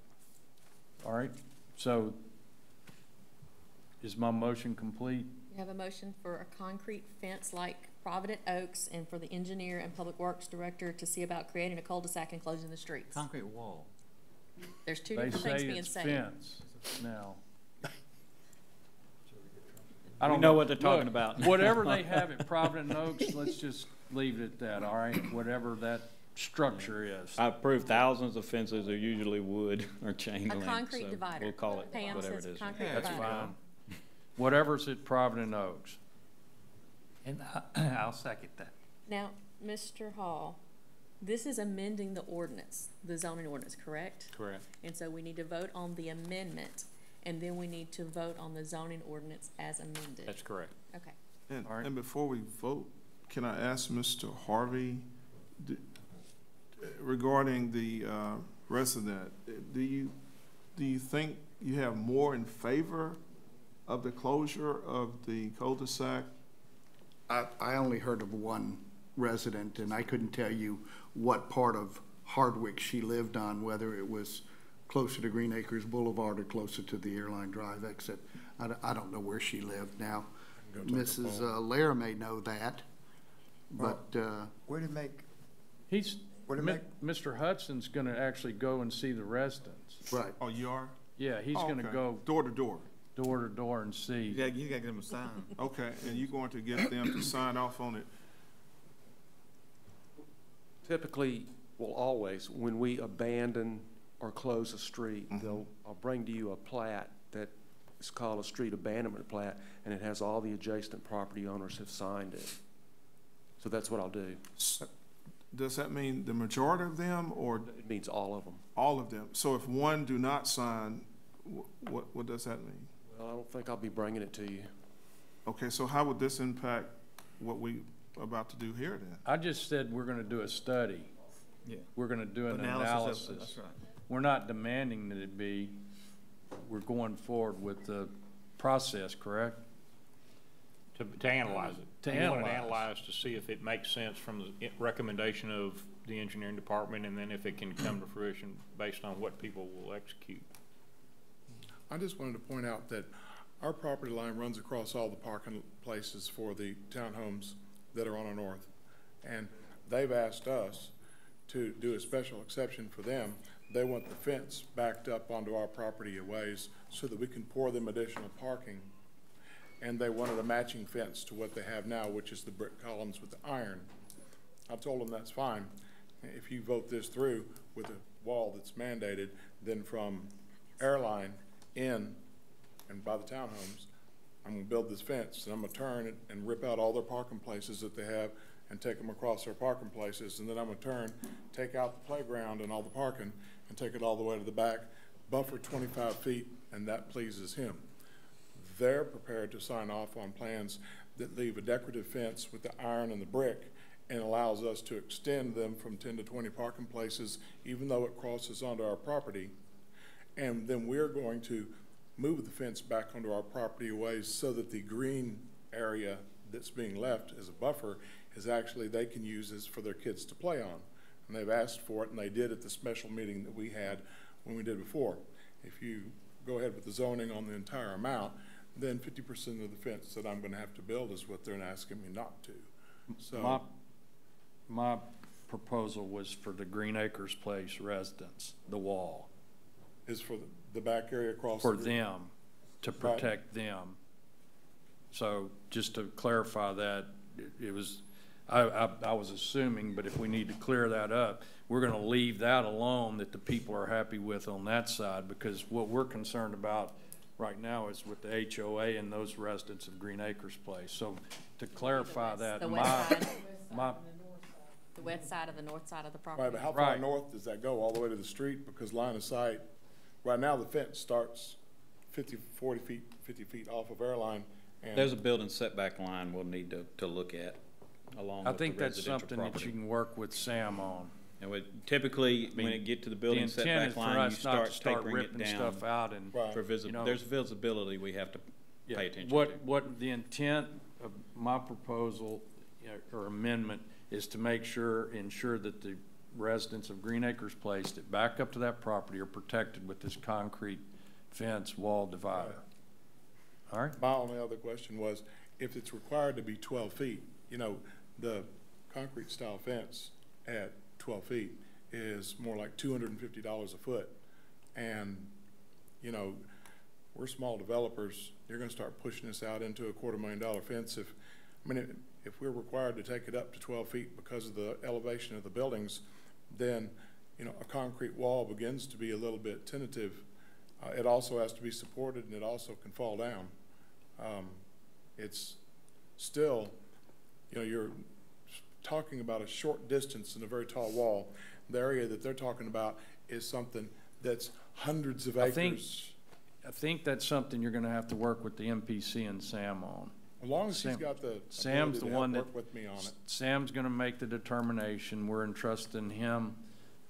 All right, so is my motion complete? You have a motion for a concrete fence like Provident Oaks and for the engineer and public works director to see about creating a cul-de-sac and closing the streets. Concrete wall. There's two different things being said. They say it's fence now. I don't know what they're talking about. Whatever they have at Provident Oaks, let's just leave it at that, all right? Whatever that structure is. I approve thousands of fences are usually wood or chain link. A concrete so divider. We'll call it Pam whatever says it is. concrete That's divider. fine. Whatever's at Provident Oaks. And I'll second that. Now, Mr. Hall, this is amending the ordinance, the zoning ordinance, correct? Correct. And so we need to vote on the amendment, and then we need to vote on the zoning ordinance as amended. That's correct. Okay. And before we vote, can I ask Mr. Harvey, regarding the rest of that, do you think you have more in favor of the closure of the cul-de-sac? I only heard of one resident, and I couldn't tell you what part of Hardwick she lived on, whether it was closer to Green Acres Boulevard or closer to the Airline Drive exit. I don't know where she lived now. Mrs. Lair may know that, but Where to make, Mr. Hudson's gonna actually go and see the residents. right. Oh, you are? Yeah, he's Oh, gonna okay. go Door to door. door to door and see. You gotta get them a sign. Okay, and you're going to get them to sign off on it? Typically, well, always, when we abandon or close a street, I'll bring to you a plat that is called a street abandonment plat, and it has all the adjacent property owners have signed it. So that's what I'll do. Does that mean the majority of them, or It means all of them. all of them? So if one do not sign, what does that mean? Well, I don't think I'll be bringing it to you. Okay, so how would this impact what we about to do here then? I just said we're gonna do a study. Yeah. We're gonna do an Analysis. analysis. That's right. We're not demanding that it be, we're going forward with the process, correct? To analyze it. To We want it analyze. analyzed to see if it makes sense from the recommendation of the engineering department, and then if it can come to fruition based on what people will execute. I just wanted to point out that our property line runs across all the parking places for the townhomes that are on our north. And they've asked us to do a special exception for them. They want the fence backed up onto our property a ways so that we can pour them additional parking. And they wanted a matching fence to what they have now, which is the brick columns with the iron. I told them that's fine. If you vote this through with a wall that's mandated, then from Airline in and by the townhomes, I'm gonna build this fence, and I'm gonna turn it and rip out all their parking places that they have and take them across their parking places, and then I'm gonna turn, take out the playground and all the parking and take it all the way to the back, buffer 25 feet, and that pleases him. They're prepared to sign off on plans that leave a decorative fence with the iron and the brick and allows us to extend them from 10 to 20 parking places, even though it crosses onto our property. And then we're going to move the fence back onto our property a ways so that the green area that's being left as a buffer is actually, they can use as for their kids to play on. And they've asked for it, and they did at the special meeting that we had when we did before. If you go ahead with the zoning on the entire amount, then 50% of the fence that I'm gonna have to build is what they're asking me not to. So My proposal was for the Green Acres Place residents, the wall, is for the back area across. for them, to protect them. So just to clarify that, it was, I was assuming, but if we need to clear that up, we're gonna leave that alone that the people are happy with on that side, because what we're concerned about right now is with the HOA and those residents of Green Acres Place. So to clarify that, The west side of the north side of the property. Right, but how far north does that go? All the way to the street? Because line of sight, right now the fence starts 50 feet off of Airline. And There's a building setback line we'll need to look at. along I with the think that's residential something that property. you can work with Sam on. And typically, when it get to the building setback line, you start tapering it ripping down. stuff out and, For you know, there's visibility we have to yeah, pay attention to. what the intent of my proposal or amendment is to ensure that the residents of Green Acres Place that back up to that property are protected with this concrete fence wall divider. All right? My only other question was, if it's required to be 12 feet, you know, the concrete style fence at 12 feet is more like $250 a foot. And, you know, we're small developers. You're gonna start pushing this out into a $250,000 fence. If we're required to take it up to 12 feet because of the elevation of the buildings, then, you know, a concrete wall begins to be a little bit tentative. It also has to be supported, and it also can fall down. It's still, you know, you're talking about a short distance and a very tall wall. The area that they're talking about is something that's hundreds of acres. I think that's something you're gonna have to work with the MPC and Sam on. As long as he's got the Sam's the one that work with me on it. Sam's gonna make the determination. We're entrusting him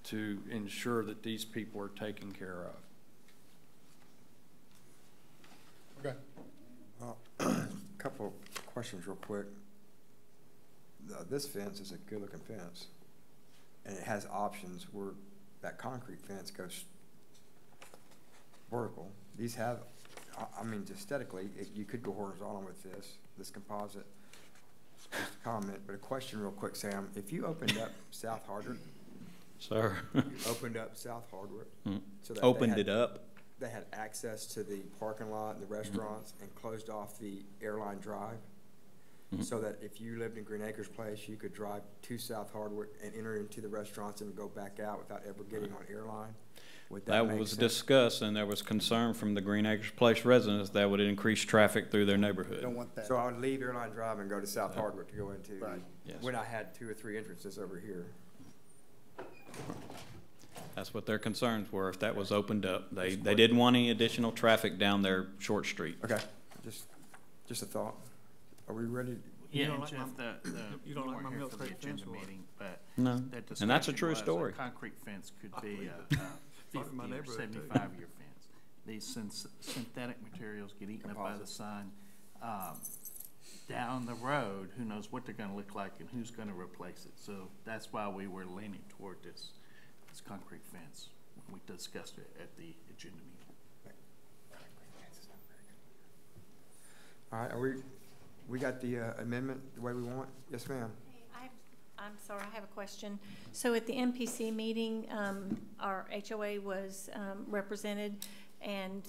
to ensure that these people are taken care of. Okay. Couple of questions real quick. This fence is a good-looking fence, and it has options where that concrete fence goes vertical. These have, I mean, aesthetically, you could go horizontal with this composite. Just a comment, but a question real quick, Sam. If you opened up South Hardwick, Sir. you opened up South Hardwick, so that Opened it up. they had access to the parking lot and the restaurants and closed off the airline drive, so that if you lived in Green Acres Place, you could drive to South Hardwick and enter into the restaurants and go back out without ever getting on airline. Would that make was sense? discussed, and there was concern from the Green Acres Place residents that would increase traffic through their neighborhood. Don't want that. So I would leave airline drive and go to South Hardwick to go into, Yes. when I had 2 or 3 entrances over here. That's what their concerns were, if that was opened up. They didn't want any additional traffic down their short street. Okay, just a thought. Are we ready? Yeah, don't and like Jeff, you don't like my weren't here Milk for the Crate fence agenda or what? meeting, but No, that and that's a discussion true was story. concrete fence could be a Part of my 50 or neighborhood, too. 75-year fence. These synthetic materials get eaten up by the sun. Down the road, who knows what they're gonna look like and who's gonna replace it. So that's why we were leaning toward this concrete fence when we discussed it at the agenda meeting. All right, we got the amendment the way we want? Yes, ma'am. I'm sorry, I have a question. So at the MPC meeting, our HOA was represented, and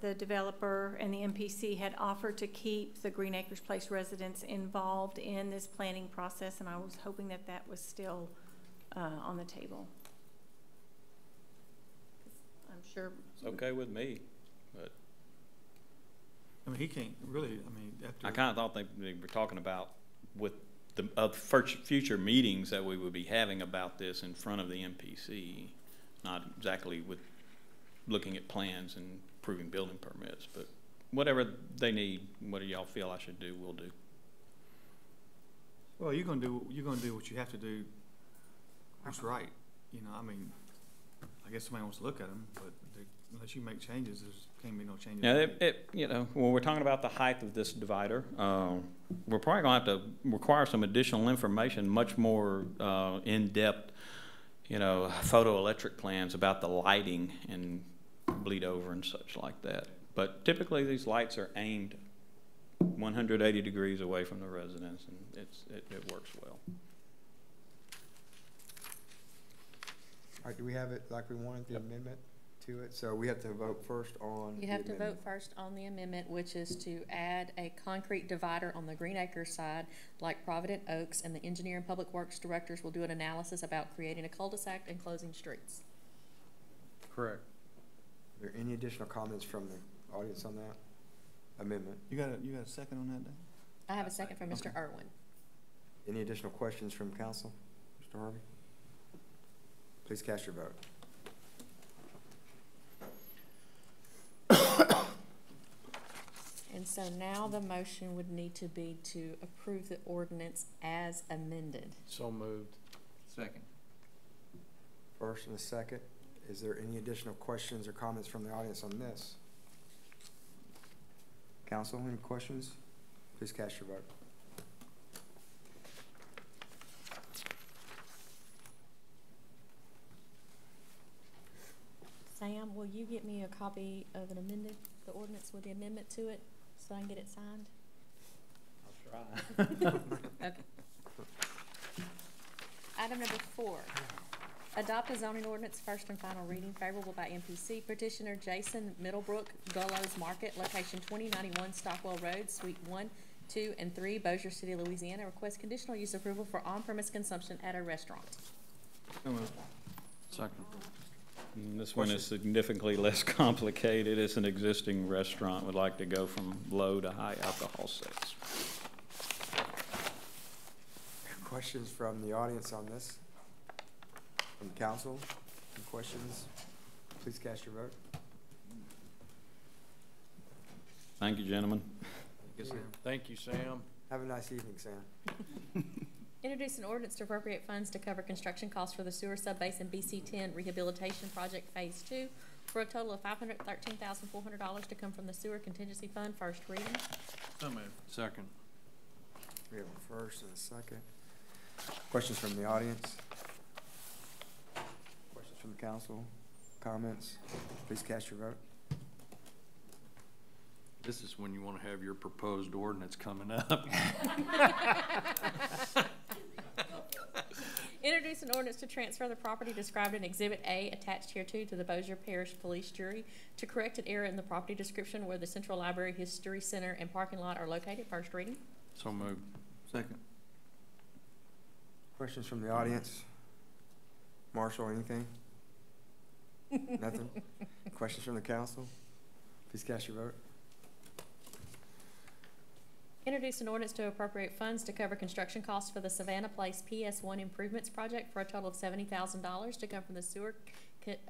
the developer and the MPC had offered to keep the Green Acres Place residents involved in this planning process, and I was hoping that that was still on the table. I'm sure. It's okay with me, but I mean, he can't really, I mean, after. I kind of thought they were talking about with the future meetings that we would be having about this in front of the MPC, not exactly with looking at plans and approving building permits, but whatever they need, whatever y'all feel I should do, we'll do. Well, you're gonna do what you have to do. What's right, you know, I mean, I guess somebody wants to look at them, but unless you make changes, there's can't be no changes. Yeah, you know, when we're talking about the height of this divider, we're probably gonna have to require some additional information, much more in-depth, you know, photoelectric plans about the lighting and bleed over and such like that. But typically these lights are aimed 180 degrees away from the residence, and it works well. All right, do we have it like we wanted, the amendment to it? So we have to vote first on You have to vote first on the amendment, which is to add a concrete divider on the Green Acres side, like Provident Oaks, and the Engineer and Public Works Directors will do an analysis about creating a cul-de-sac and closing streets. Correct. Are there any additional comments from the audience on that amendment? You got a second on that, Dan? I have a second from Mr. Irwin. Any additional questions from council? Mr. Harvey? Please cast your vote. And so now the motion would need to be to approve the ordinance as amended. So moved. Second. First and a second. Is there any additional questions or comments from the audience on this? Council, any questions? Please cast your vote. Sam, will you get me a copy of an amended, the ordinance with the amendment to it, so I can get it signed? I'll try. Okay. Item number 4, adopt a zoning ordinance, first and final reading, favorable by MPC. Petitioner Jason Middlebrook, Gullo's Market, location 2091 Stockwell Road, Suite 1, 2, and 3, Bossier City, Louisiana, requests conditional use approval for on-premise consumption at a restaurant. So moved. Second. This one is significantly less complicated. It's an existing restaurant, would like to go from low to high alcohol sales. Questions from the audience on this? From the council? Any questions? Please cast your vote. Thank you, gentlemen. Thank you, Sam. Have a nice evening, Sam. Introduce an ordinance to appropriate funds to cover construction costs for the sewer subbasin BC-10 rehabilitation project phase 2 for a total of $513,400 to come from the sewer contingency fund. First reading. So moved. Second. We have a first and a second. Questions from the audience? Questions from the council? Comments? Please cast your vote. This is when you want to have your proposed ordinance coming up. Introduce an ordinance to transfer the property described in Exhibit A attached hereto to the Bossier Parish Police Jury to correct an error in the property description where the Central Library, History Center, and parking lot are located. First reading. So moved. Second. Questions from the audience? Marshall, anything? Nothing? Questions from the council? Please cast your vote. Introduce an ordinance to appropriate funds to cover construction costs for the Savannah Place PS1 improvements project for a total of $70,000 to come from the sewer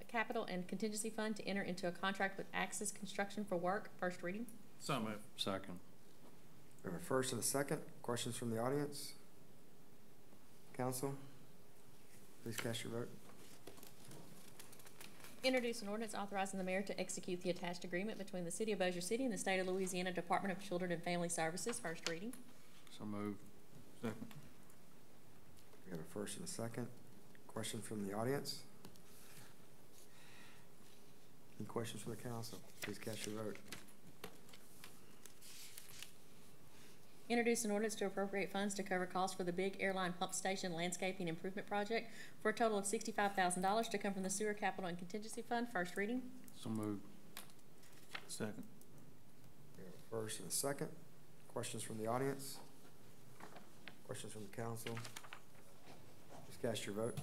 capital and contingency fund to enter into a contract with Axis Construction for work. First reading. So moved. Second. We have a first and a second. Questions from the audience? Council? Please cast your vote. Introduce an ordinance authorizing the mayor to execute the attached agreement between the City of Bossier City and the State of Louisiana Department of Children and Family Services. First reading. So moved. Second. We have a first and a second. Questions from the audience? Any questions from the council? Please cast your vote. Introduce an ordinance to appropriate funds to cover costs for the Big Airline Pump Station Landscaping Improvement Project for a total of $65,000 to come from the Sewer Capital and Contingency Fund. First reading. So moved. Second. We have a first and a second. Questions from the audience? Questions from the council? Please cast your vote.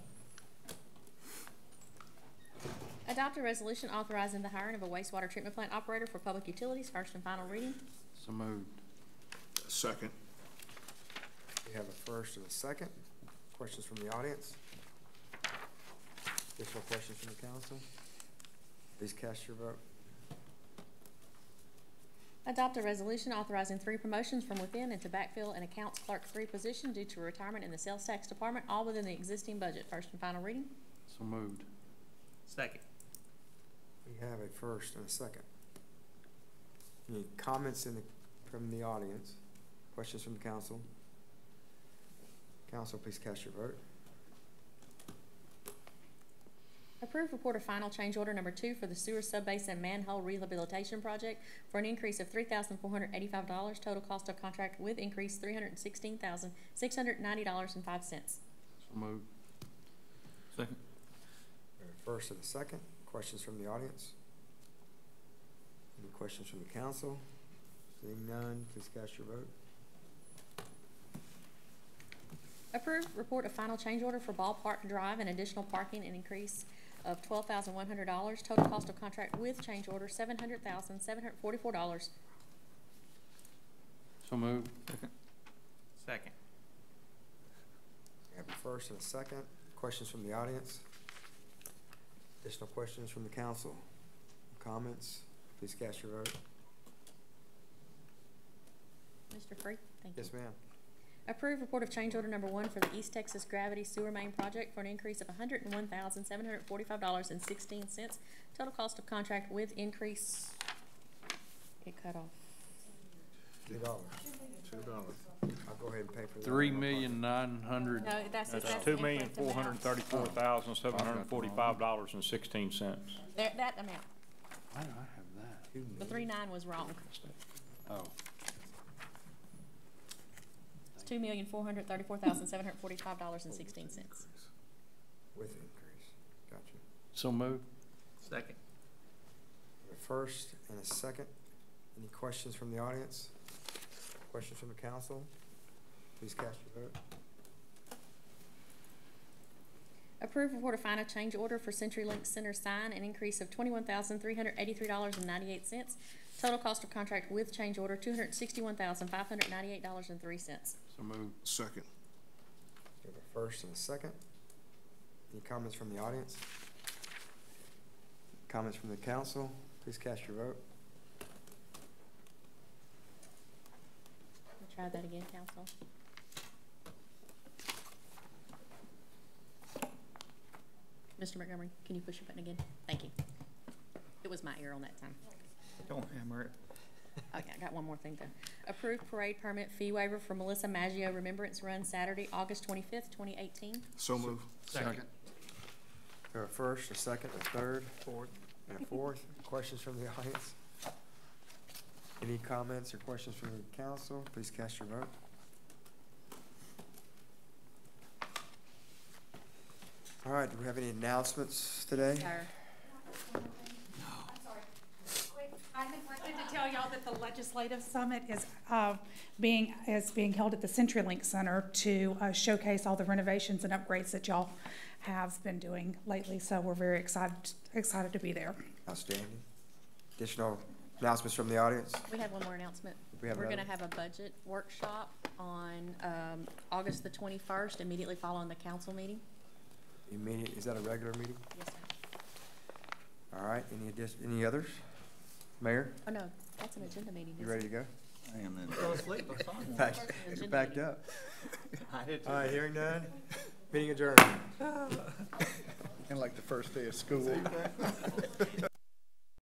Adopt a resolution authorizing the hiring of a wastewater treatment plant operator for public utilities. First and final reading. So moved. Second. We have a first and a second. Questions from the audience? Additional questions from the council? Please cast your vote. Adopt a resolution authorizing 3 promotions from within and to backfill an accounts clerk 3 position due to retirement in the sales tax department, all within the existing budget. First and final reading. So moved. Second. We have a first and a second. Any comments from the audience? Questions from the council? Council, please cast your vote. Approve report of final change order number 2 for the sewer subbasin manhole rehabilitation project for an increase of $3,485. Total cost of contract with increase $316,690.05. So moved. Second. We have a first and a second. Questions from the audience? Any questions from the council? Seeing none, please cast your vote. Approve report of final change order for Ballpark Drive and additional parking and increase of $12,100. Total cost of contract with change order $700,744. So moved. Second. Second. We have a first and a second. Questions from the audience? Additional questions from the council? Comments? Please cast your vote. Mr. Free? Thank you. Yes, ma'am. Approve report of change order number 1 for the East Texas Gravity Sewer Main Project for an increase of $101,745.16. Total cost of contract with increase, it cut off. $2. I'll go ahead and pay for that. $3,900,000. No, that's $2,434,745.16. There, that amount. Why do I have that? The 3.9 was wrong. Oh. It's $2,434,745.16. With increase. Gotcha. So moved. Second. A first and a second. Any questions from the audience? Questions from the council? Please cast your vote. Approve report of final change order for CenturyLink Center sign, an increase of $21,383.98. Total cost of contract with change order, $261,598.03. So moved. Second. We have a first and a second. Any comments from the audience? Comments from the council? Please cast your vote. We'll try that again, council. Mr. Montgomery, can you push your button again? Thank you. It was my ear on that time. Don't hammer it. Okay, I got one more thing to. Approved parade permit fee waiver for Melissa Maggio Remembrance Run Saturday, August 25th, 2018. So move. Second. We have a first, a second, a third, and a fourth. Questions from the audience? Any comments or questions from the council? Please cast your vote. All right, do we have any announcements today? Sir. I'm sorry. Quick, I neglected to tell y'all that the legislative summit is being held at the CenturyLink Center to showcase all the renovations and upgrades that y'all have been doing lately. So we're very excited to be there. Outstanding. Additional announcements from the audience? We have one more announcement. We have We're another? gonna have a budget workshop on August the 21st, immediately following the council meeting. Is that a regular meeting? Yes, sir. All right, any others? Mayor, Oh, no, that's an agenda meeting. you ready to go? I am then. Fell asleep, I saw you. You're backed up. I did too. All right, hearing none, meeting adjourned. And like the first day of school.